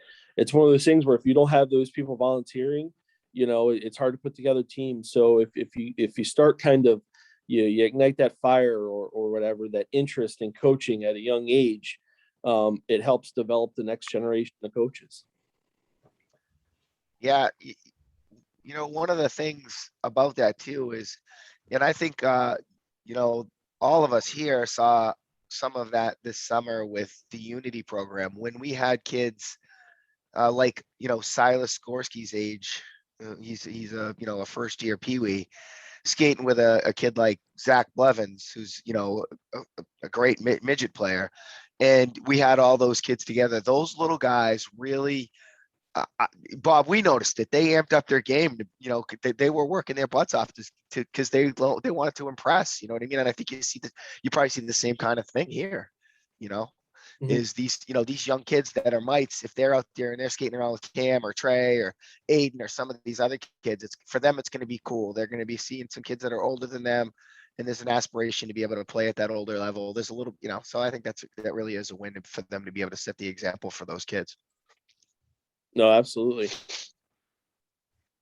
one of those things where if you don't have those people volunteering, you know, it's hard to put together teams. So if you start kind of, you ignite that fire or whatever, that interest in coaching at a young age, it helps develop the next generation of coaches. Yeah, you know, one of the things about that too is, and I think you know, all of us here saw some of that this summer with the Unity program when we had kids like, you know, Silas Skorsky's age. He's a, you know, a first year peewee skating with a kid like Zach Blevins, who's, you know, a great midget player. And we had all those kids together. Those little guys really, Bob, we noticed it. They amped up their game. You know, they were working their butts off because they wanted to impress. You know what I mean? And I think you probably see the same kind of thing here. You know, is these, you know, these young kids that are mites, if they're out there and they're skating around with Cam or Trey or Aiden or some of these other kids, it's for them, it's going to be cool. They're going to be seeing some kids that are older than them, and there's an aspiration to be able to play at that older level. There's a little, you know, so I think that really is a win for them to be able to set the example for those kids. No, absolutely.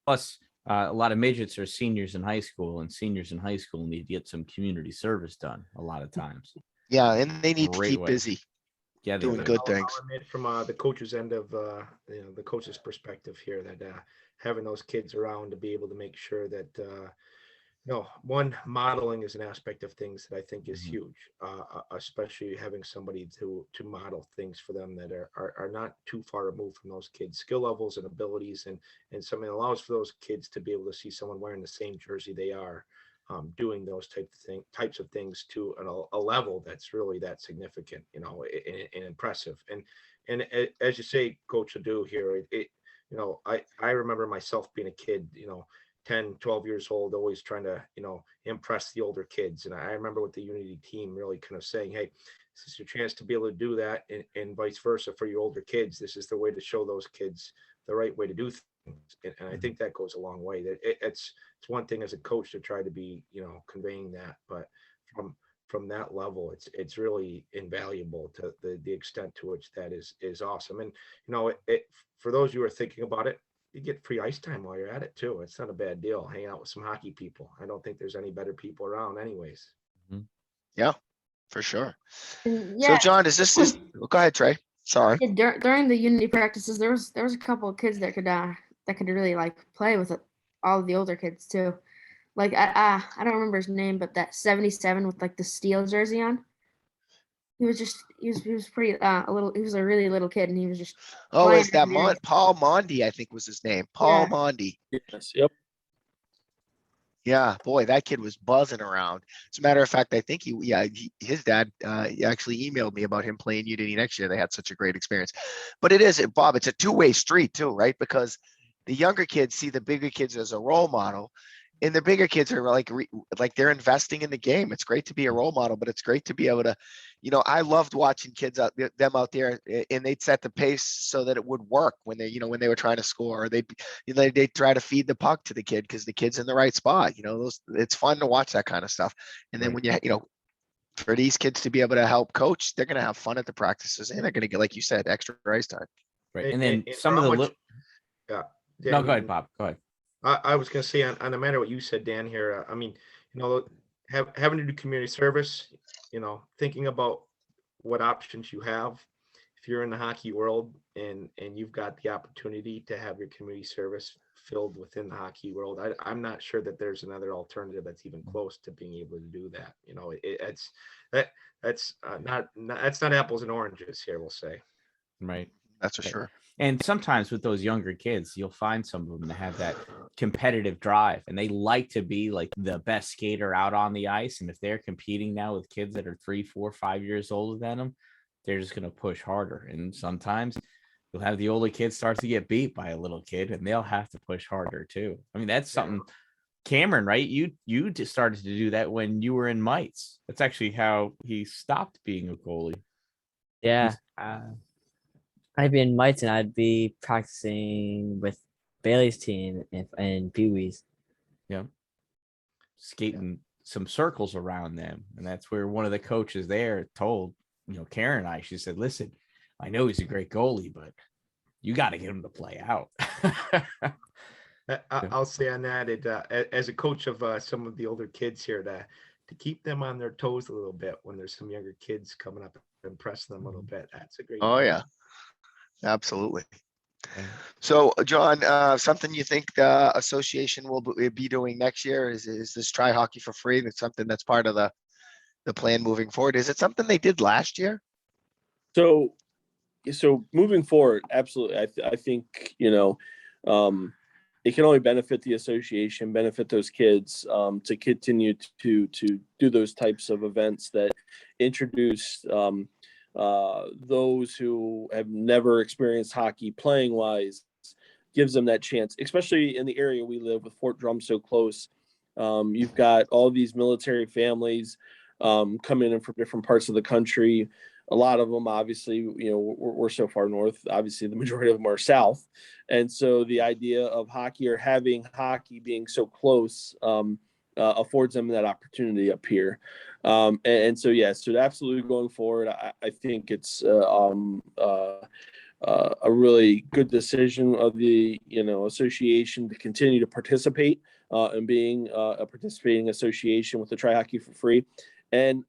Plus, a lot of midgets are seniors in high school, and seniors in high school need to get some community service done a lot of times. Yeah, and they need to Great keep way. busy. Yeah, Doing good things. I'll admit from the coach's end of you know, the coach's perspective here, that having those kids around to be able to make sure that you know, one, modeling is an aspect of things that I think is huge, especially having somebody to model things for them that are not too far removed from those kids' skill levels and abilities, and something that allows for those kids to be able to see someone wearing the same jersey they are, doing those types of things to a level that's really that significant, you know, and impressive. And as you say, Coach Adu here, you know, I remember myself being a kid, you know, 10, 12 years old, always trying to, you know, impress the older kids. And I remember with the Unity team really kind of saying, hey, this is your chance to be able to do that, and vice versa for your older kids. This is the way to show those kids the right way to do things. And I think that goes a long way. That it's one thing as a coach to try to be, you know, conveying that, but from that level, it's really invaluable to the extent to which that is awesome. And, you know, for those who are thinking about it, you get free ice time while you're at it too. It's not a bad deal. Hang out with some hockey people. I don't think there's any better people around anyways. Yeah, for sure. Yeah. So John, go ahead, Trey. Sorry. Yeah, during the Unity practices, there was a couple of kids that could really like play with it, all of the older kids too. Like I don't remember his name, but that 77 with like the steel jersey on. He was pretty he was a really little kid, and he was just Oh, is that every day. Paul Mondi, I think was his name. Paul Mondi. Yes. Yep. Yeah, boy, that kid was buzzing around. As a matter of fact, I think his dad actually emailed me about him playing Unity next year. They had such a great experience. But Bob, it's a two-way street too, right? Because the younger kids see the bigger kids as a role model, and the bigger kids are like they're investing in the game. It's great to be a role model, but it's great to be able to, you know, I loved watching them out there, and they'd set the pace so that it would work when they were trying to score, or they try to feed the puck to the kid because the kid's in the right spot. You know, it's fun to watch that kind of stuff. And then when you know, for these kids to be able to help coach, they're going to have fun at the practices, and they're going to get, like you said, extra ice time. Right. And then some of the yeah. No, go ahead, Bob. Go ahead. I was going to say on the matter what you said, Dan, here. I mean, you know, having to do community service, you know, thinking about what options you have if you're in the hockey world and you've got the opportunity to have your community service filled within the hockey world. I'm not sure that there's another alternative that's even close to being able to do that. You know, that's not apples and oranges here, we'll say. Right. That's for sure. And sometimes with those younger kids, you'll find some of them that have that competitive drive, and they like to be like the best skater out on the ice. And if they're competing now with kids that are 3, 4, 5 years older than them, they're just going to push harder. And sometimes you'll have the older kids start to get beat by a little kid, and they'll have to push harder too. I mean, that's something, Cameron, right? You just started to do that when you were in mites. That's actually how he stopped being a goalie. Yeah. I'd be in mites, and I'd be practicing with Bailey's team and Pee Wee's. Yeah. Skating some circles around them. And that's where one of the coaches there told, Karen and I, she said, listen, I know he's a great goalie, but you got to get him to play out. I'll say on that, as a coach of some of the older kids here, to keep them on their toes a little bit when there's some younger kids coming up and pressing them a little bit. That's a great. Oh, thing. yeah, absolutely. So, John, something you think the association will be doing next year is this try hockey for free? That's something that's part of the plan moving forward. Is it something they did last year? So moving forward, absolutely. I think, it can only benefit the association, benefit those kids to continue to do those types of events that introduce those who have never experienced hockey playing wise, gives them that chance, especially in the area we live with Fort Drum so close. You've got all these military families coming in from different parts of the country. A lot of them, obviously, we're so far north. Obviously, the majority of them are south. And so the idea of hockey or having hockey being so close affords them that opportunity up here. And so, so absolutely going forward, I think it's a really good decision of the, association to continue to participate and being a participating association with the Try Hockey for Free. And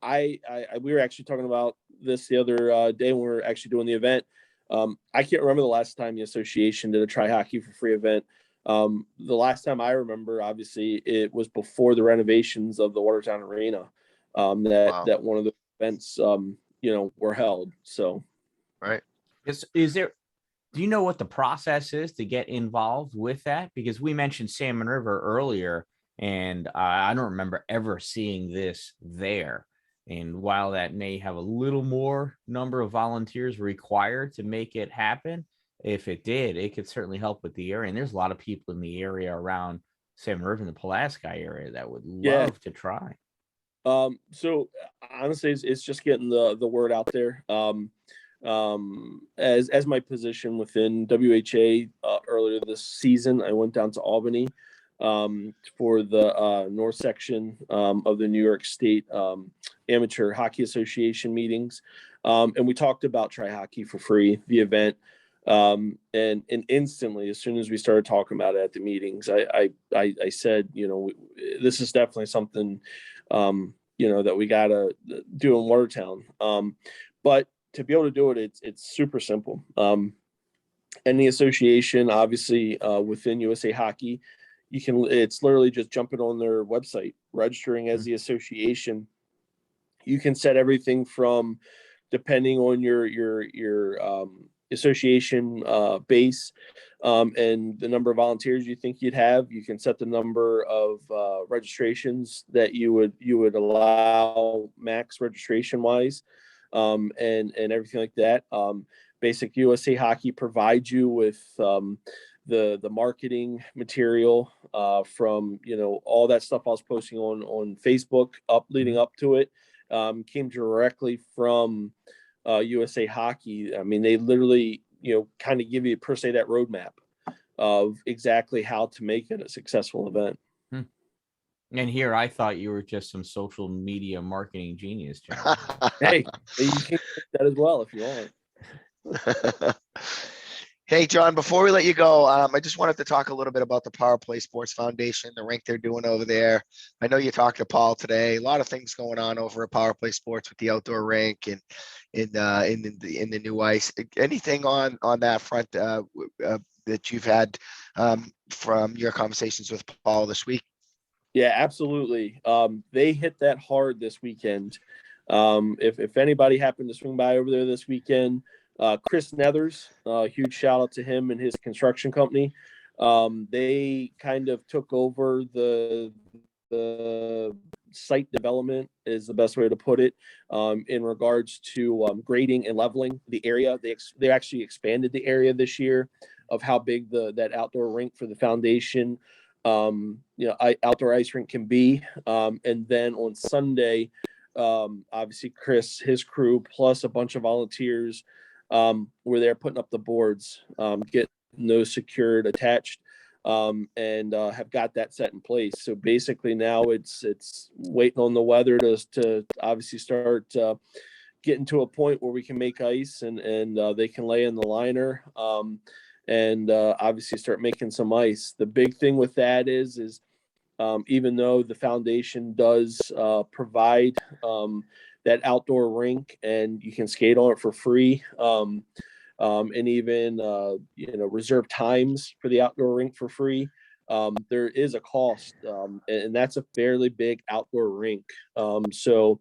we were actually talking about this the other day when we were actually doing the event. I can't remember the last time the association did a Try Hockey for Free event. The last time I remember, obviously, it was before the renovations of the Watertown Arena. That one of the events, were held. So, right. Is there? Do you know what the process is to get involved with that? Because we mentioned Salmon River earlier, and I don't remember ever seeing this there. And while that may have a little more number of volunteers required to make it happen, if it did, it could certainly help with the area. And there's a lot of people in the area around Salmon River and the Pulaski area that would love to try. So honestly, it's just getting the word out there. As my position within WHA earlier this season, I went down to Albany for the north section of the New York State Amateur Hockey Association meetings. And we talked about Try Hockey for Free, the event. And instantly, as soon as we started talking about it at the meetings, I said, this is definitely something, that we got to do in Watertown. But to be able to do it, it's super simple. And the association, obviously, within USA Hockey, it's literally just jumping on their website, registering as the association. You can set everything from, depending on your association base and the number of volunteers you think you'd have. You can set the number of registrations that you would allow max registration wise, and everything like that. Basic USA Hockey provides you with the marketing material from all that stuff I was posting on Facebook leading up to it, came directly from USA Hockey. I mean, they literally kind of give you per se that roadmap of exactly how to make it a successful event. And here I thought you were just some social media marketing genius, John. Hey, you can do that as well if you want. Hey, John, before we let you go, I just wanted to talk a little bit about the Power Play Sports Foundation, the rink they're doing over there. I know you talked to Paul today. A lot of things going on over at Power Play Sports with the outdoor rink and in the new ice. Anything on that front that you've had from your conversations with Paul this week? Yeah, absolutely. They hit that hard this weekend. If anybody happened to swing by over there this weekend, Chris Nethers, huge shout out to him and his construction company. They kind of took over the site development is the best way to put it, in regards to grading and leveling the area. They actually expanded the area this year of how big that outdoor rink for the foundation, outdoor ice rink can be. And then on Sunday, obviously Chris, his crew, plus a bunch of volunteers were there putting up the boards, getting those secured, attached. and have got that set in place. So basically now it's waiting on the weather to obviously start getting to a point where we can make ice and they can lay in the liner, and obviously start making some ice. The big thing with that is even though the foundation does provide that outdoor rink and you can skate on it for free, and even reserve times for the outdoor rink for free, there is a cost, and that's a fairly big outdoor rink. So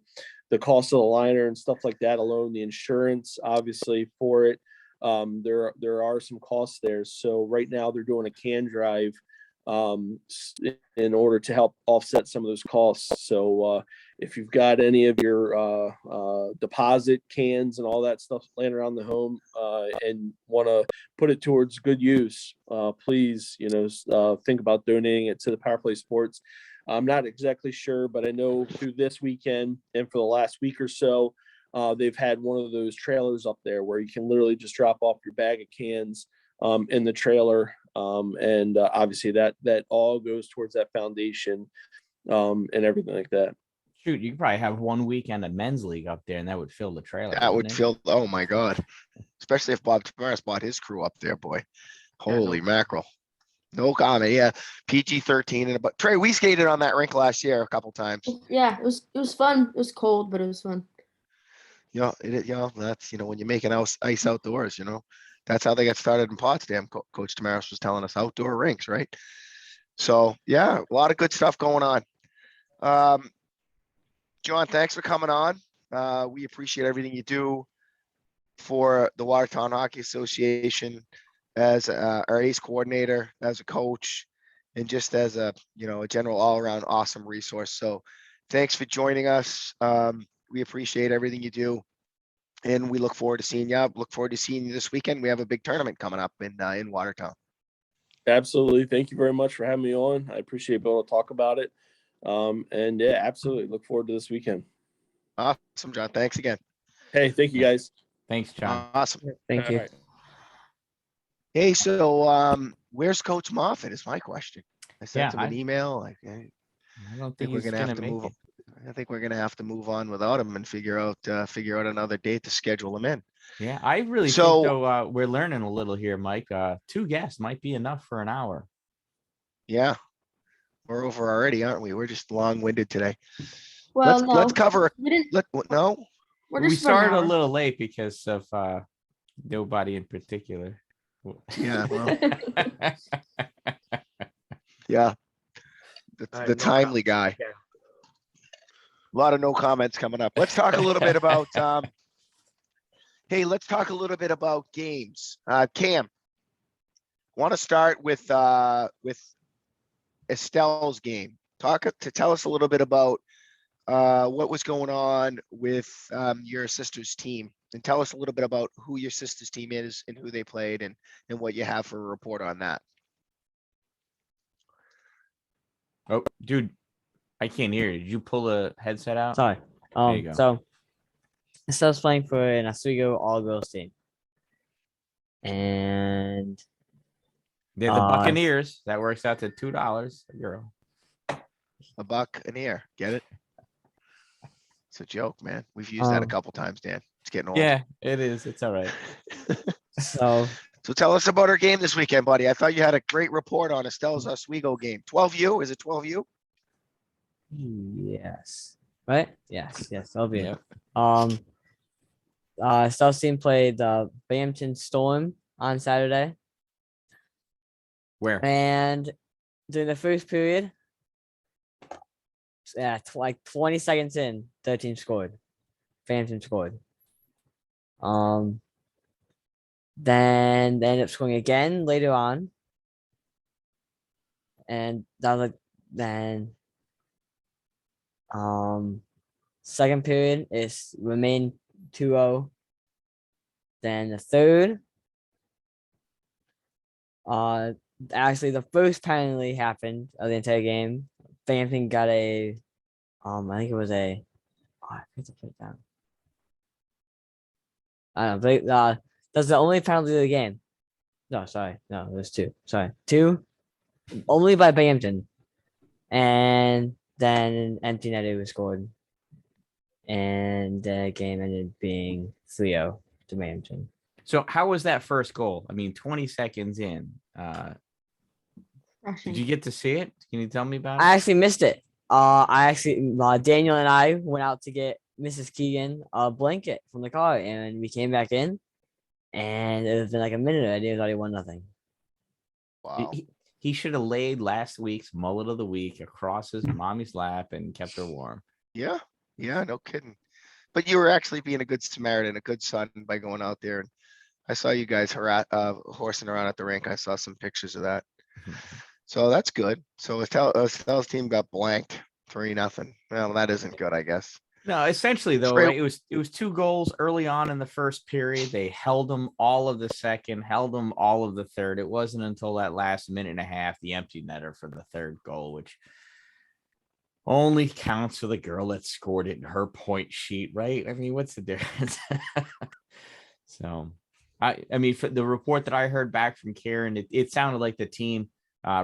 the cost of the liner and stuff like that alone, the insurance obviously for it, there are some costs there. So right now they're doing a can drive in order to help offset some of those costs. So if you've got any of your deposit cans and all that stuff laying around the home and want to put it towards good use, please, think about donating it to the Power Play Sports. I'm not exactly sure, but I know through this weekend and for the last week or so, they've had one of those trailers up there where you can literally just drop off your bag of cans in the trailer. And obviously that all goes towards that foundation and everything like that. Shoot, you could probably have one weekend of men's league up there and that would fill the trailer. That would wouldn't it? fill. Oh my God. Especially if Bob Thomaris bought his crew up there, boy. Holy mackerel. No comment. Yeah. PG-13 and about Trey, we skated on that rink last year a couple times. Yeah, it was fun. It was cold, but it was fun. That's, when you're making ice outdoors, that's how they got started in Potsdam. Coach Thomaris was telling us outdoor rinks, right? So yeah, a lot of good stuff going on. John, thanks for coming on. We appreciate everything you do for the Watertown Hockey Association as our ace coordinator, as a coach, and just as a general all-around awesome resource. So thanks for joining us. We appreciate everything you do, and we look forward to seeing you. Look forward to seeing you this weekend. We have a big tournament coming up in Watertown. Absolutely. Thank you very much for having me on. I appreciate being able to talk about it. And yeah, absolutely. Look forward to this weekend. Awesome, John. Thanks again. Hey, thank you guys. Thanks, John. Awesome. Thank you. All right. Hey, so where's Coach Moffitt is my question. I sent him an I email. I don't think think we're he's gonna have to make move. it. I think we're gonna have to move on without him and figure out another date to schedule him in. Yeah, I really think though we're learning a little here, Mike. 2 guests might be enough for an hour. Yeah, we're over already, aren't we? We're just long-winded today. Well, Let's cover. we didn't. No. We're We just about an started a hour. little late because of nobody in particular. Yeah. Well, yeah. The No timely comment. guy. Yeah. A lot of no comments coming up. Let's talk a little bit about. Hey, let's talk a little bit about games. Cam, want to start with Estelle's game. Tell us a little bit about what was going on with your sister's team, and tell us a little bit about who your sister's team is and who they played, and what you have for a report on that. Oh, dude, I can't hear you. Did you pull a headset out? Sorry. There you go. So instead of playing for an Oswego all-girls team. And They're the Buccaneers. That works out to $2 a girl. A Buccaneer, get it? It's a joke, man. We've used that a couple times, Dan. It's getting old. Yeah, it is. It's all right. So tell us about our game this weekend, buddy. I thought you had a great report on Estelle's Oswego game. 12U? Is it 12U? yes. Right? Yes. That'll be Yep. it. Estelle's team played the Binghamton Storm on Saturday. Where? And during the first period, like 20 seconds in, 13 scored. Binghamton scored. Then they ended up scoring again later on. And that was then second period is remain 2-0. Then the third, actually the first penalty happened of the entire game. Binghamton got I think it was I have to put it down. I don't know, but that's the only penalty of the game. No, sorry. No, there's 2. Sorry. 2. only by Binghamton. And then an empty netter was scored. And the game ended being 3-0 to Binghamton. So how was that first goal? I mean, 20 seconds in. Did you get to see it? Can you tell me about it? I actually missed it. Daniel and I went out to get Mrs. Keegan a blanket from the car, and we came back in, and it was been like a minute already. It was already 1-0. Wow. He should have laid last week's mullet of the week across his mommy's lap and kept her warm. Yeah. Yeah. No kidding. But you were actually being a good Samaritan, a good son by going out there. And I saw you guys horsing around at the rink. I saw some pictures of that. So that's good. So Estelle's team got blanked 3-0. Well, that isn't good, I guess. No, essentially though, Trey- right? It was 2 goals early on in the first period. They held them all of the second, held them all of the third. It wasn't until that last minute and a half, the empty netter for the third goal, which only counts for the girl that scored it in her point sheet, right? I mean, what's the difference? So, I mean, for the report that I heard back from Karen, it sounded like the team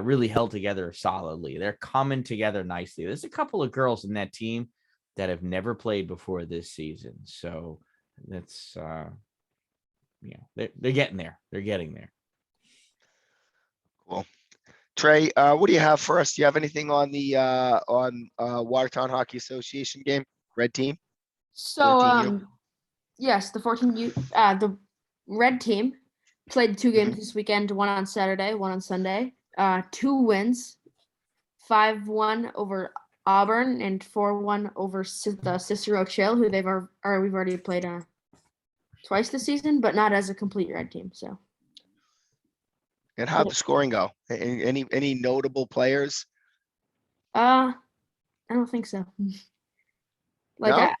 really held together solidly. They're coming together nicely. There's a couple of girls in that team that have never played before this season. So that's, they're getting there. They're getting there. Cool. Trey, what do you have for us? Do you have anything on the Watertown Hockey Association game? Red team? So 14U? yes, the 14U the red team played 2 games Mhm. this weekend, one on Saturday, one on Sunday. 2 wins, 5-1 over Auburn and 4-1 over the Cicero Chill, who we've already played twice this season, but not as a complete red team. So And how'd the scoring go? Any notable players? I don't think so. Like No?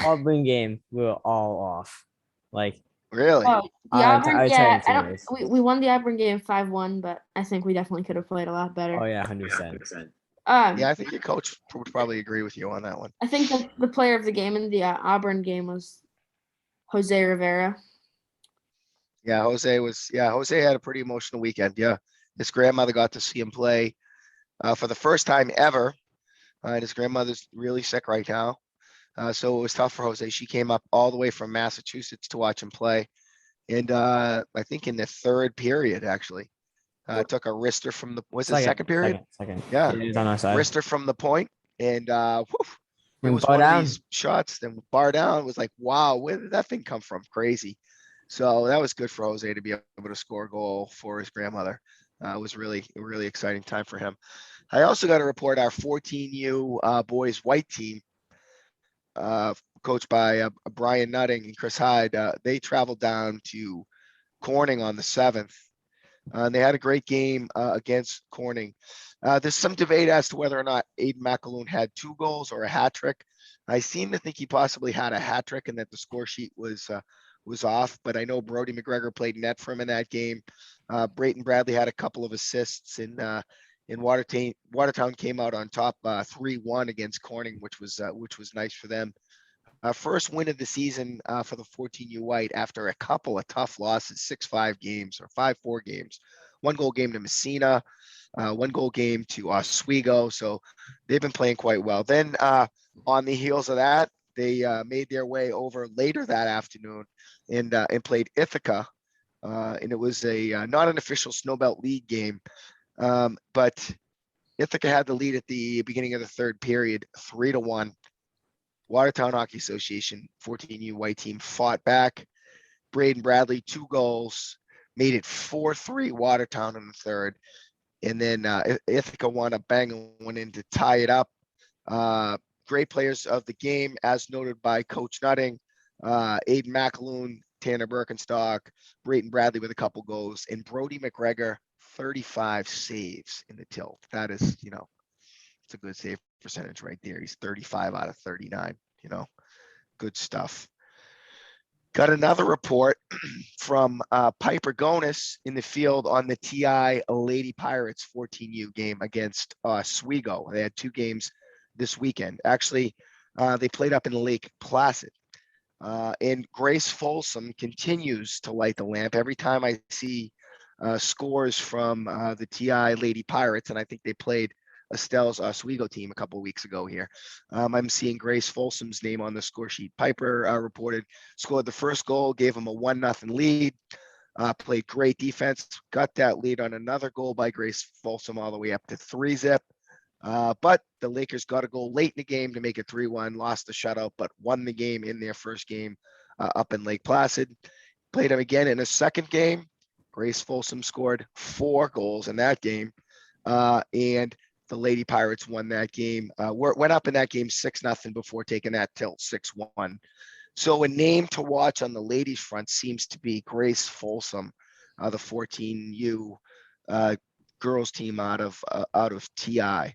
Auburn game, we were all off. Like, Really? oh, the I Auburn, tell yeah, you I don't. this. We won the Auburn game 5-1, but I think we definitely could have played a lot better. Oh yeah, 100%. Yeah, I think your coach would probably agree with you on that one. I think the player of the game in the Auburn game was Jose Rivera. Yeah, Jose had a pretty emotional weekend. Yeah, his grandmother got to see him play for the first time ever. And his grandmother's really sick right now. So it was tough for Jose. She came up all the way from Massachusetts to watch him play. And I think in the third period, actually, took a wrister from the second period? Second. Yeah. It was on our side. Wrister from the point, and it When was bar one of down. these shots. Then bar down, it was like, wow, where did that thing come from? Crazy. So that was good for Jose to be able to score a goal for his grandmother. It was really a really exciting time for him. I also got to report our 14U boys white team, coached by Brian Nutting and Chris Hyde. They traveled down to Corning on the 7th. And they had a great game against Corning. There's some debate as to whether or not Aiden McAloon had 2 goals or a hat trick. I seem to think he possibly had a hat trick and that the score sheet was off, but I know Brody McGregor played net for him in that game. Brayton Bradley had a couple of assists, and Watertown came out on top 3-1 against Corning, which was nice for them. First win of the season for the 14U White after a couple of tough losses, 6-5 games or 5-4 games. 1-goal game to Massena, 1-goal game to Oswego. So they've been playing quite well. Then on the heels of that, they made their way over later that afternoon and played Ithaca. And it was a not an official Snowbelt League game, but Ithaca had the lead at the beginning of the third period, 3-1. Watertown Hockey Association 14U white team fought back. Braden Bradley 2 goals, made it 4-3 Watertown in the third, and then Ithaca won a bang one in to tie it up. Great players of the game, as noted by Coach Nutting, Aiden McAloon, Tanner Birkenstock, Brayton Bradley with a couple goals, and Brody McGregor 35 saves in the tilt. That is, it's a good save percentage right there. He's 35 out of 39, good stuff. Got another report from Piper Gonas in the field on the TI Lady Pirates 14U game against Oswego. They had 2 games this weekend. Actually, they played up in Lake Placid. And Grace Folsom continues to light the lamp. Every time I see scores from the TI Lady Pirates, and I think they played Estelle's Oswego team a couple of weeks ago here. I'm seeing Grace Folsom's name on the score sheet. Piper reported scored the first goal, gave them a 1-0 lead. Played great defense, got that lead on another goal by Grace Folsom all the way up to 3-0. But the Lakers got a goal late in the game to make it 3-1, lost the shutout, but won the game in their first game up in Lake Placid. Played them again in a second game. Grace Folsom scored 4 goals in that game. And the Lady Pirates won that game, went up in that game 6-0 before taking that tilt 6-1. So a name to watch on the ladies front seems to be Grace Folsom, the 14U girls team out of TI.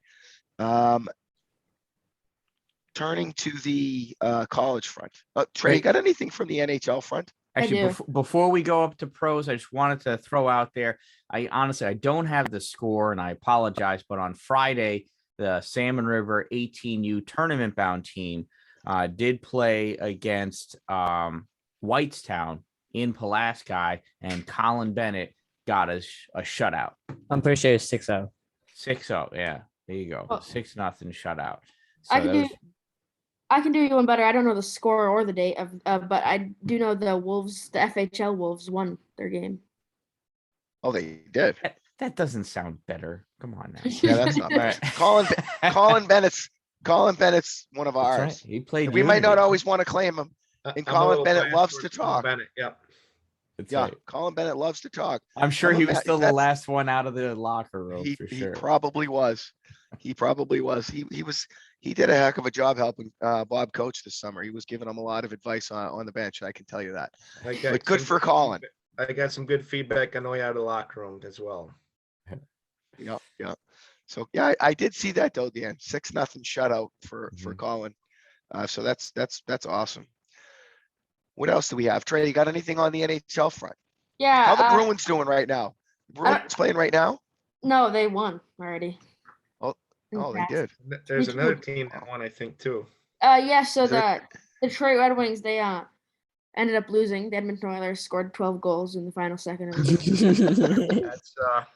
Turning to the college front. Trey, you got anything from the NHL front? Actually, before we go up to pros, I just wanted to throw out there, I honestly don't have the score and I apologize, but on Friday, the Salmon River 18U tournament bound team did play against Whitestown in Pulaski, and Colin Bennett got a shutout. I'm pretty sure it's 6-0. 6-0, yeah, there you go. 6-0 shutout. So I can do you one better. I don't know the score or the date of, but I do know the Wolves, the FHL Wolves won their game. Oh, they did. That doesn't sound better. Come on now. Yeah, that's not right. Colin Bennett's one of ours. Right. He played. We might not always want to claim him. And Colin Bennett loves to talk. Yep. Right. Colin Bennett loves to talk. I'm sure he was still the last one out of the locker room for sure. He probably was. He did a heck of a job helping Bob coach this summer. He was giving him a lot of advice on the bench. I can tell you that. But good for Colin. I got some good feedback on the way out of the locker room as well. Yeah. So yeah, I did see that though, Dan. 6-0 shutout for Colin. So that's awesome. What else do we have? Trey, you got anything on the NHL front? Yeah. How the Bruins doing right now? Bruins playing right now? No, they won already. Oh, they did. There's another team that won, I think, too. Yeah. So the Detroit Red Wings, they ended up losing. The Edmonton Oilers scored 12 goals in the final second of the game.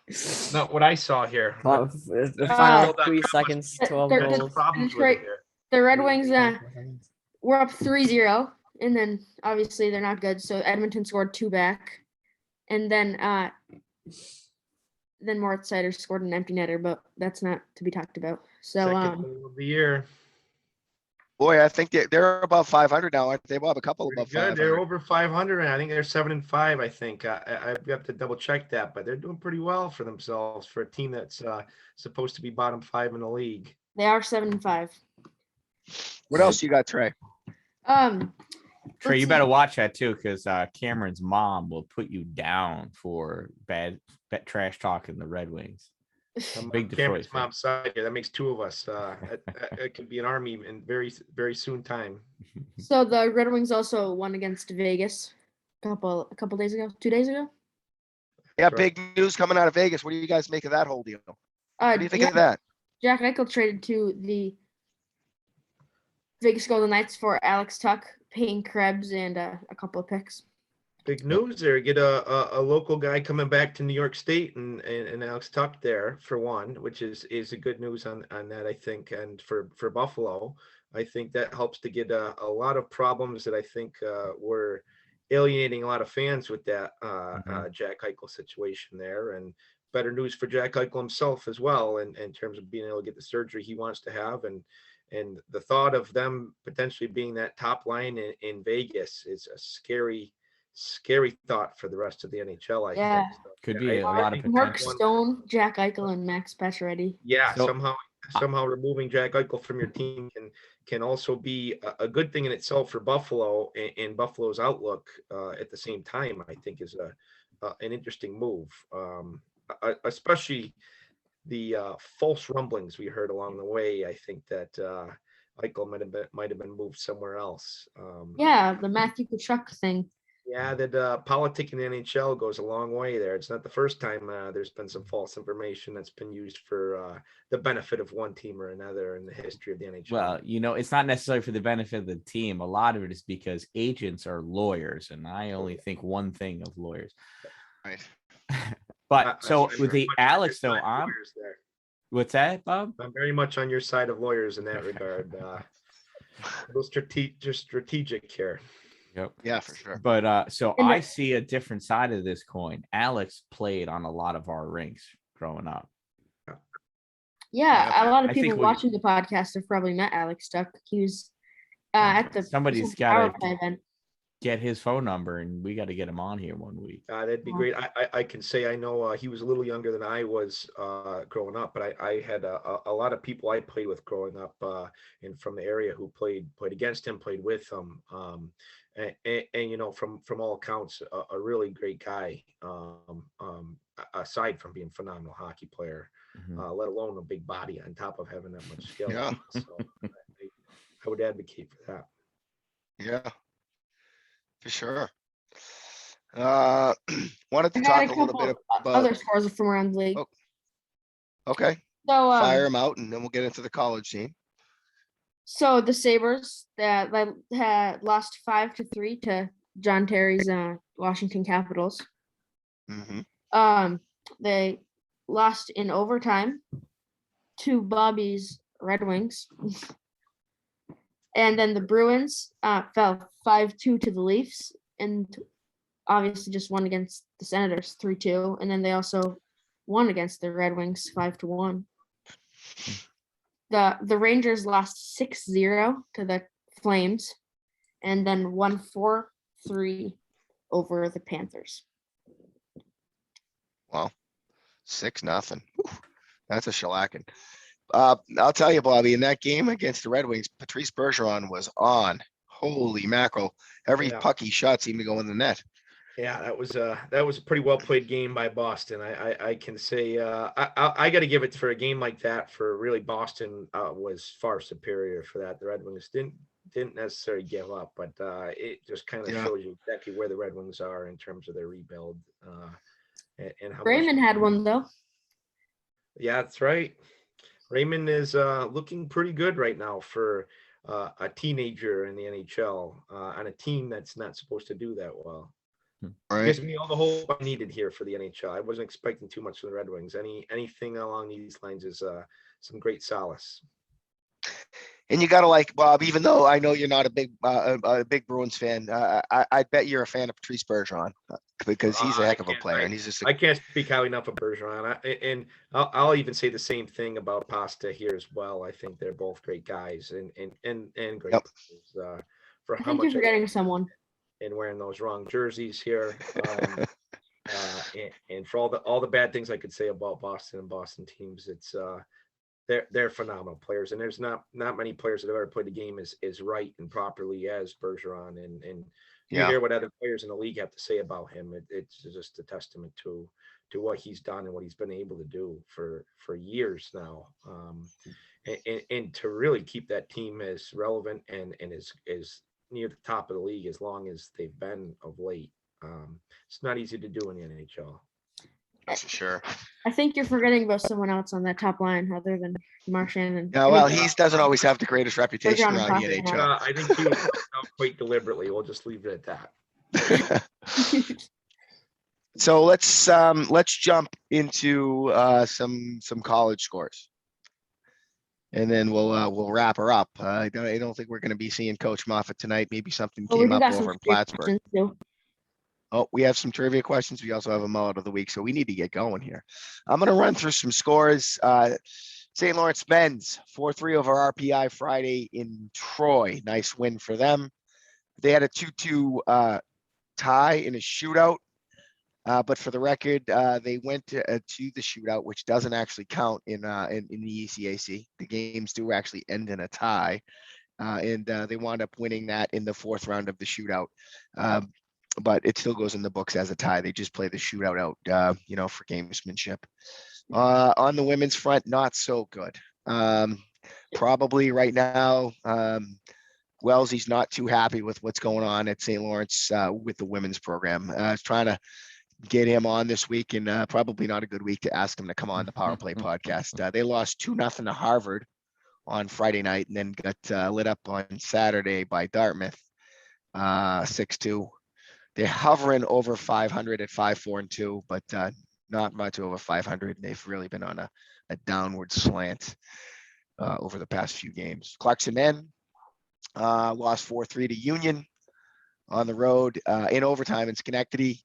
That's not what I saw here. The final 3 seconds, 12 goals. The Red Wings were up 3-0, and then obviously they're not good. So Edmonton scored 2 back, and then Moritz Seider scored an empty netter, but that's not to be talked about. So second move of the year. Boy, I think they're above 500 now, aren't they? Well, a couple above 500. They're over 500, and I think they're 7-5. I think I've got to double check that, but they're doing pretty well for themselves for a team that's supposed to be bottom 5 in the league. They are 7-5. What else you got, Trey? Trey, you better watch that too, because Cameron's mom will put you down for bad trash talking the Red Wings. Big Detroit mom's side here. That makes 2 of us. It could be an army in very, very soon time. So the Red Wings also won against Vegas a couple days ago, 2 days ago. Yeah, big news coming out of Vegas. What do you guys make of that whole deal? What do you think of that? Jack Eichel traded to the Vegas Golden Knights for Alex Tuch, Payne Krebs, and a couple of picks. Big news there. Get a local guy coming back to New York State and Alex Tuch there for one, which is a good news on that, I think. And for Buffalo, I think that helps to get a lot of problems that I think were alienating a lot of fans with that Jack Eichel situation there. And better news for Jack Eichel himself as well in terms of being able to get the surgery he wants to have. And the thought of them potentially being that top line in Vegas is a scary thought for the rest of the NHL. I think. So, could be a lot of potential. Mark Stone, Jack Eichel, and Max Pacioretty. Yeah, somehow removing Jack Eichel from your team can also be a good thing in itself for Buffalo and Buffalo's outlook at the same time. I think is an interesting move, especially the false rumblings we heard along the way. I think that Eichel might have been moved somewhere else. The Matthew Tkachuk thing. Yeah, that politic in the NHL goes a long way there. It's not the first time there's been some false information that's been used for the benefit of one team or another in the history of the NHL. Well, it's not necessarily for the benefit of the team. A lot of it is because agents are lawyers, and I only think one thing of lawyers. Right. But so I'm with very the much on your Alex though, side of lawyers there. what's that, Bob? I'm very much on your side of lawyers in that regard. A little strategic here. Yep. Yeah, for sure. But so And I the- see a different side of this coin. Alex played on a lot of our rinks growing up. Yeah, a lot of I think people watching the podcast have probably met Alex Stuck. He was at the Somebody's Power gotta Play event. get his phone number, and we got to get him on here one week. That'd be Wow. great. I can say I know he was a little younger than I was growing up, but I had a lot of people I played with growing up and from the area who played against him, played with him. And you know, from all accounts, a really great guy. Aside from being a phenomenal hockey player, Mhm. let alone a big body on top of having that much skill. Yeah. So I would advocate for that. Yeah, for sure. Wanted to I got talk a a little couple bit about, other scores from around the league. Oh, okay, So fire them out and then we'll get into the college scene. So the Sabres that had lost 5-3 to John Terry's Washington Capitals. Hmm. They lost in overtime to Bobby's Red Wings. And then the Bruins fell 5-2 to the Leafs, and obviously just won against the Senators 3-2. And then they also won against the Red Wings 5-1. The Rangers lost 6-0 to the Flames, and then won 4-3 over the Panthers. Well, 6-0. That's a shellacking. I'll tell you, Bobby, in that game against the Red Wings, Patrice Bergeron was on. Holy mackerel. Every Yeah. puck he shot seemed to go in the net. Yeah, that was a pretty well played game by Boston. I can say I got to give it for a game like that. For really, Boston was far superior for that. The Red Wings didn't necessarily give up, but it just kind of Yeah. shows you exactly where the Red Wings are in terms of their rebuild and how Raymond much. had one though. Yeah, that's right. Raymond is looking pretty good right now for a teenager in the NHL on a team that's not supposed to do that well. Right. Gives me all the hope I needed here for the NHL. I wasn't expecting too much from the Red Wings. Anything along these lines is some great solace. And you gotta like Bob, even though I know you're not a big Bruins fan, I bet you're a fan of Patrice Bergeron because he's a heck of a player, and he's just I can't speak highly enough of Bergeron. And I'll even say the same thing about Pasta here as well. I think they're both great guys and great Yep. players, for I how think much you're forgetting someone. and wearing those wrong jerseys here. And for all the bad things I could say about Boston and Boston teams, it's they're phenomenal players, and there's not many players that have ever played the game as right and properly as Bergeron. And you Yeah. hear what other players in the league have to say about him. It's just a testament to what he's done and what he's been able to do for years now. And to really keep that team as relevant and as near the top of the league as long as they've been of late. It's not easy to do in the NHL. That's for sure. I think you're forgetting about someone else on that top line other than Marchand. And Yeah, well, he doesn't always have the greatest reputation Bergeron around the and Pasta. NHL. I think he was out quite deliberately. We'll just leave it at that. So let's jump into some college scores, and then we'll wrap her up. I don't think we're going to be seeing Coach Moffat tonight. Maybe something Well, we came do up got some over in trivia Plattsburgh. questions, too. Oh, we have some trivia questions. We also have a mullet of the week, so we need to get going here. I'm going to run through some scores. St. Lawrence men's 4-3 over RPI Friday in Troy. Nice win for them. They had a 2-2 tie in a shootout. But for the record, they went to the shootout, which doesn't actually count in the ECAC. The games do actually end in a tie, and they wound up winning that in the fourth round of the shootout. But it still goes in the books as a tie. They just play the shootout out, for gamesmanship. On the women's front, not so good. Probably right now, Wellesley's not too happy with what's going on at St. Lawrence with the women's program. Trying to get him on this week, and probably not a good week to ask him to come on the Power Play podcast. They lost 2-0 to Harvard on Friday night, and then got lit up on Saturday by Dartmouth, 6-2. They're hovering over 500 at 5-4-2, but not much over 500. And they've really been on a downward slant over the past few games. Clarkson men lost 4-3 to Union on the road in overtime in Schenectady,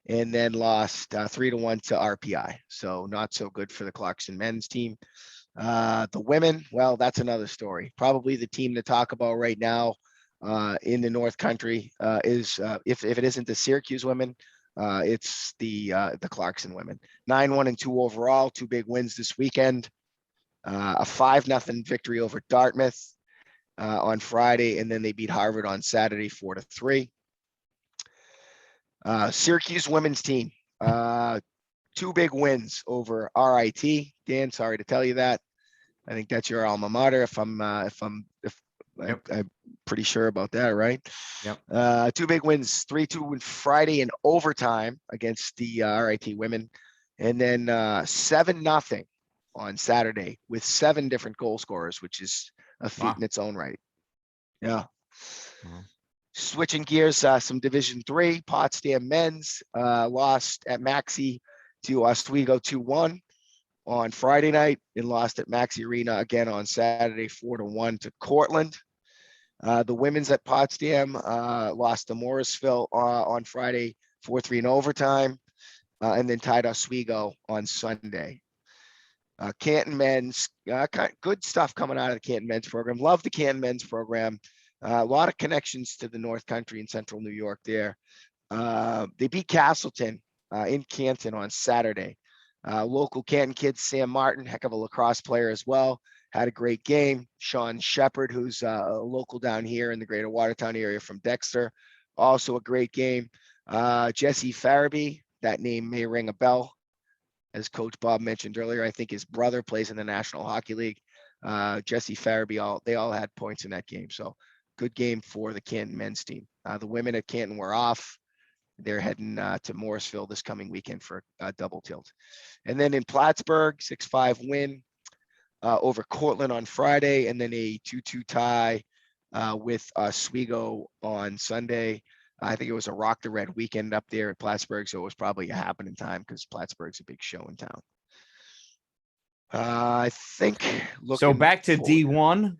and then lost 3-1 to RPI. So not so good for the Clarkson men's team. The women, well, that's another story. Probably the team to talk about right now in the North Country is if it isn't the Syracuse women, it's the Clarkson women. 9-1-2 overall, 2 big wins this weekend. A 5-0 victory over Dartmouth on Friday, and then they beat Harvard on Saturday 4-3. Syracuse women's team, 2 big wins over RIT. Dan, sorry to tell you that. I think that's your alma mater. I'm pretty sure about that, right? Yep. 2 big wins, 3-2 Friday in overtime against the RIT women, and then 7-0 on Saturday with 7 different goal scorers, which is a feat Wow. in its own right. Yeah. Wow. Switching gears, some Division III, Potsdam men's lost at Maxi to Oswego 2-1 on Friday night, and lost at Maxi Arena again on Saturday 4-1 to Cortland. The women's at Potsdam lost to Morrisville on Friday 4-3 in overtime, and then tied Oswego on Sunday. Canton men's, good stuff coming out of the Canton men's program. Love the Canton men's program. A lot of connections to the North Country and Central New York there. They beat Castleton in Canton on Saturday. Local Canton kid, Sam Martin, heck of a lacrosse player as well, had a great game. Sean Shepard, who's a local down here in the greater Watertown area from Dexter, also a great game. Jesse Farabee, that name may ring a bell. As Coach Bob mentioned earlier, I think his brother plays in the National Hockey League. Jesse Farabee, they all had points in that game. So good game for the Canton men's team. The women at Canton were off. They're heading to Morrisville this coming weekend for a double tilt. And then in Plattsburgh, 6-5 win over Cortland on Friday, and then a 2-2 tie with Oswego on Sunday. I think it was a Rock the Red weekend up there at Plattsburgh, so it was probably a happening time because Plattsburgh's a big show in town. I think. So back to forward- D1,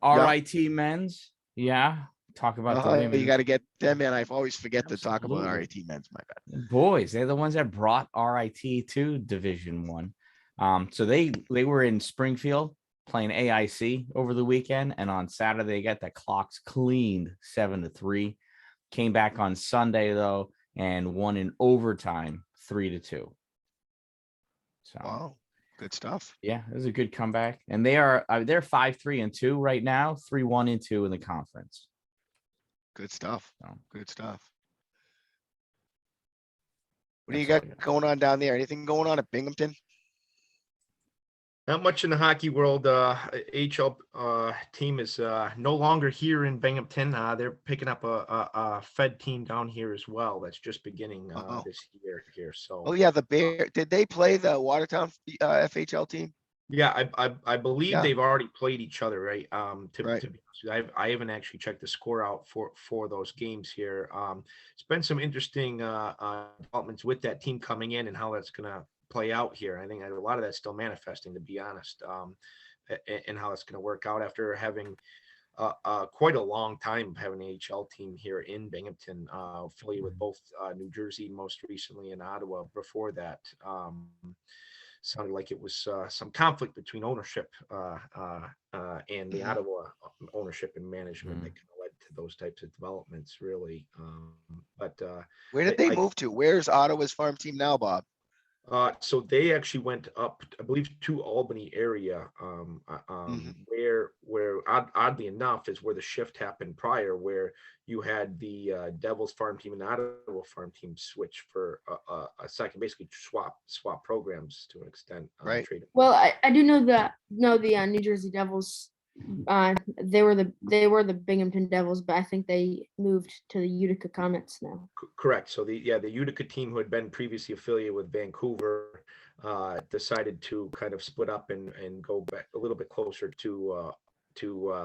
RIT men's. Yeah. Talk about the women. You got to get them in. I always forget to talk about Absolutely. RIT men's. My bad. Boys, they're the ones that brought RIT to Division One. So they were in Springfield playing AIC over the weekend, and on Saturday they got the clocks cleaned 7-3. Came back on Sunday though and won in overtime 3-2. So Wow, good stuff. yeah, it was a good comeback, and they're 5-3-2 right now, 3-1-2 in the conference. Good stuff. So, Good stuff. What do you that's all got I got. going on down there? Anything going on at Binghamton? Not much in the hockey world. HL team is no longer here in Binghamton. They're picking up a Fed team down here as well. That's just beginning this year here. So. Oh yeah, the Bear. Did they play the Watertown FHL team? Yeah, I believe Yeah. they've already played each other, right? Right. To be honest with you, I haven't actually checked the score out for those games here. It's been some interesting developments with that team coming in and how that's gonna play out here. I think a lot of that's still manifesting, to be honest, and how it's gonna work out after having quite a long time having an AHL team here in Binghamton, affiliated with both New Jersey most recently and Ottawa before that. Sounded like it was some conflict between ownership and the Ottawa ownership and management that kind of led to those types of developments, really. But Where did they move to? Where's Ottawa's farm team now, Bob? So they actually went up, I believe, to Albany area, where oddly enough is where the shift happened prior, where you had the Devils farm team and Ottawa farm team switch for a second, basically swap programs to an extent. Right. Well, I do know the New Jersey Devils. They were the Binghamton Devils, but I think they moved to the Utica Comets now. Correct. So the Utica team, who had been previously affiliated with Vancouver, decided to kind of split up and go back a little bit closer to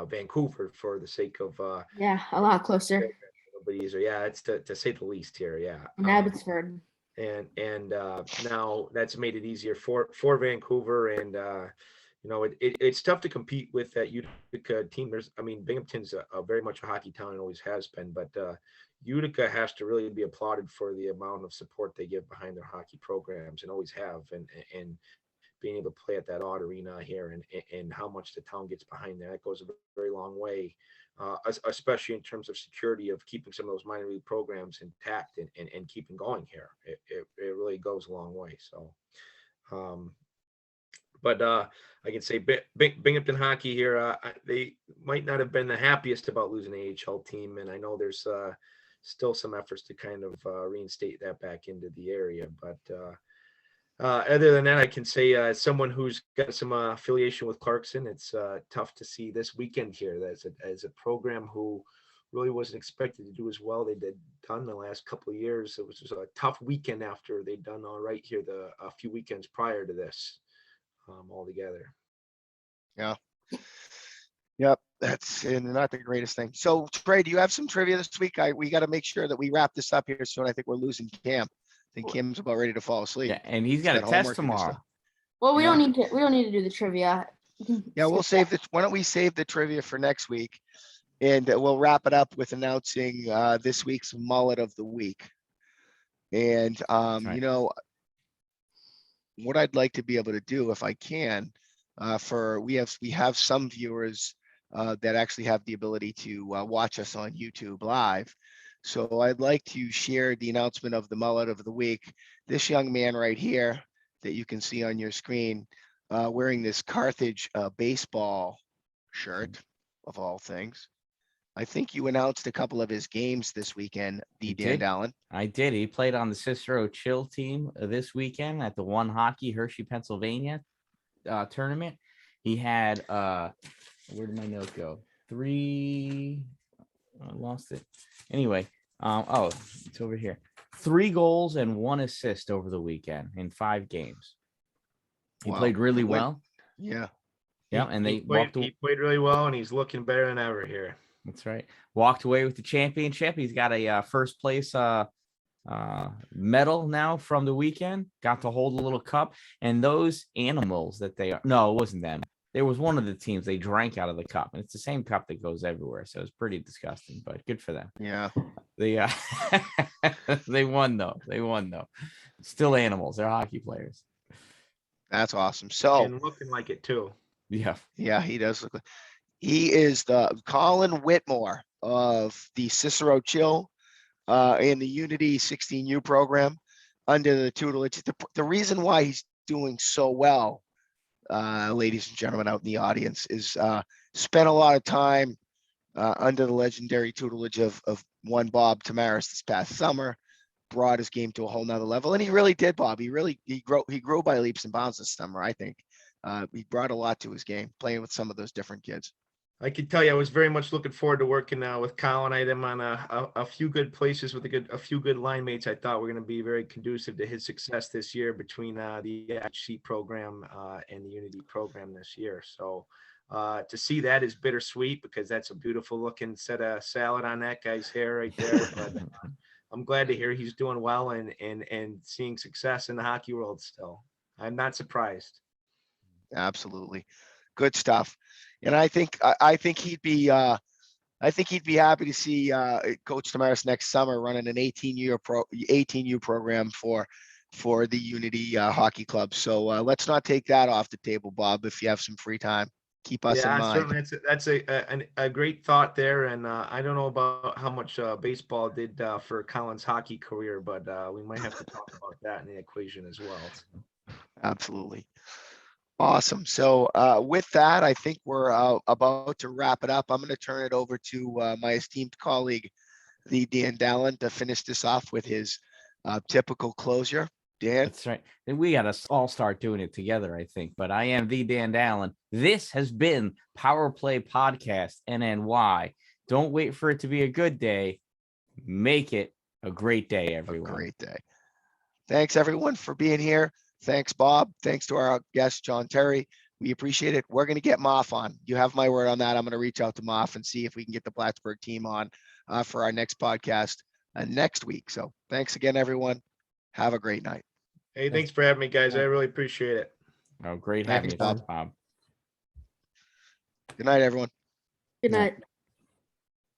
Vancouver for the sake of a lot closer. a little bit easier. Yeah, it's to say the least here. Yeah. In Abbotsford. and now that's made it easier for Vancouver. And it's tough to compete with that Utica team. Binghamton's a very much a hockey town and always has been, but Utica has to really be applauded for the amount of support they give behind their hockey programs, and always have, and being able to play at that odd arena here, and how much the town gets behind that. It goes a very long way, especially in terms of security of keeping some of those minor league programs intact and keeping going here. It really goes a long way. So, but I can say Binghamton hockey here, they might not have been the happiest about losing the AHL team, and I know there's still some efforts to kind of reinstate that back into the area, but other than that, I can say as someone who's got some affiliation with Clarkson, it's tough to see this weekend here as a program who really wasn't expected to do as well they did done the last couple of years. It was just a tough weekend after they'd done all right here a few weekends prior to this altogether. Yeah. Yep. That's not the greatest thing. So Trey, do you have some trivia this week? We got to make sure that we wrap this up here soon. I think we're losing Cam. I think Kim's about ready to fall asleep. Yeah, and he's got a test tomorrow. Well, we Yeah. don't need to do the trivia. Yeah, we'll save it. Why don't we save the trivia for next week, and we'll wrap it up with announcing this week's mullet of the week. And right. What I'd like to be able to do, if I can, we have some viewers that actually have the ability to watch us on YouTube live. So I'd like to share the announcement of the mullet of the week. This young man right here that you can see on your screen, wearing this Carthage baseball shirt, of all things. I think you announced a couple of his games this weekend, Dan Dallin. I did. He played on the Cicero Chill team this weekend at the One Hockey Hershey, Pennsylvania tournament. He had, where did my note go? I lost it. Anyway, it's over here. 3 goals and 1 assist over the weekend in 5 games. He played really well. Yeah. Yeah, and he played really well, and he's looking better than ever here. That's right. Walked away with the championship. He's got a first place medal now from the weekend. Got to hold a little cup, and those animals that it wasn't them. There was one of the teams they drank out of the cup, and it's the same cup that goes everywhere. So it's pretty disgusting, but good for them. Yeah. They won though. Still animals. They're hockey players. That's awesome. So and looking like it too. Yeah. Yeah, he does look like he is the Colin Whitmore of the Cicero Chill and the Unity 16U program under the tutelage. The reason why he's doing so well, ladies and gentlemen out in the audience, is spent a lot of time under the legendary tutelage of one Bob Thomaris this past summer, brought his game to a whole nother level. And he really did, Bob. He grew by leaps and bounds this summer, I think. He brought a lot to his game, playing with some of those different kids. I can tell you, I was very much looking forward to working with Colin. I had him on a few good places with a few good line mates. I thought were going to be very conducive to his success this year between the HC program and the Unity program this year. So to see that is bittersweet, because that's a beautiful looking set of salad on that guy's hair right there. But I'm glad to hear he's doing well and seeing success in the hockey world still. I'm not surprised. Absolutely. Good stuff. And I think he'd be happy to see Coach Thomaris next summer running an 18U program for the Unity Hockey Club. So let's not take that off the table, Bob. If you have some free time, keep us in mind. Certainly that's a great thought there. And I don't know about how much baseball did for Colin's hockey career, but we might have to talk about that in the equation as well. Absolutely. Awesome. So with that, I think we're about to wrap it up. I'm going to turn it over to my esteemed colleague, the Dan Dallin, to finish this off with his typical closure. Dan? That's right. And we got to all start doing it together, I think. But I am the Dan Dallin. This has been Power Play Podcast NNY. Don't wait for it to be a good day. Make it a great day, everyone. A great day. Thanks, everyone, for being here. Thanks, Bob. Thanks to our guest, John Terry. We appreciate it. We're going to get Moff on. You have my word on that. I'm going to reach out to Moff and see if we can get the Plattsburgh team on for our next podcast next week. So thanks again, everyone. Have a great night. Hey, thanks for having me, guys. I really appreciate it. Oh, great Thanks, having you, Bob. Bob. Good night, everyone. Good Yeah. night.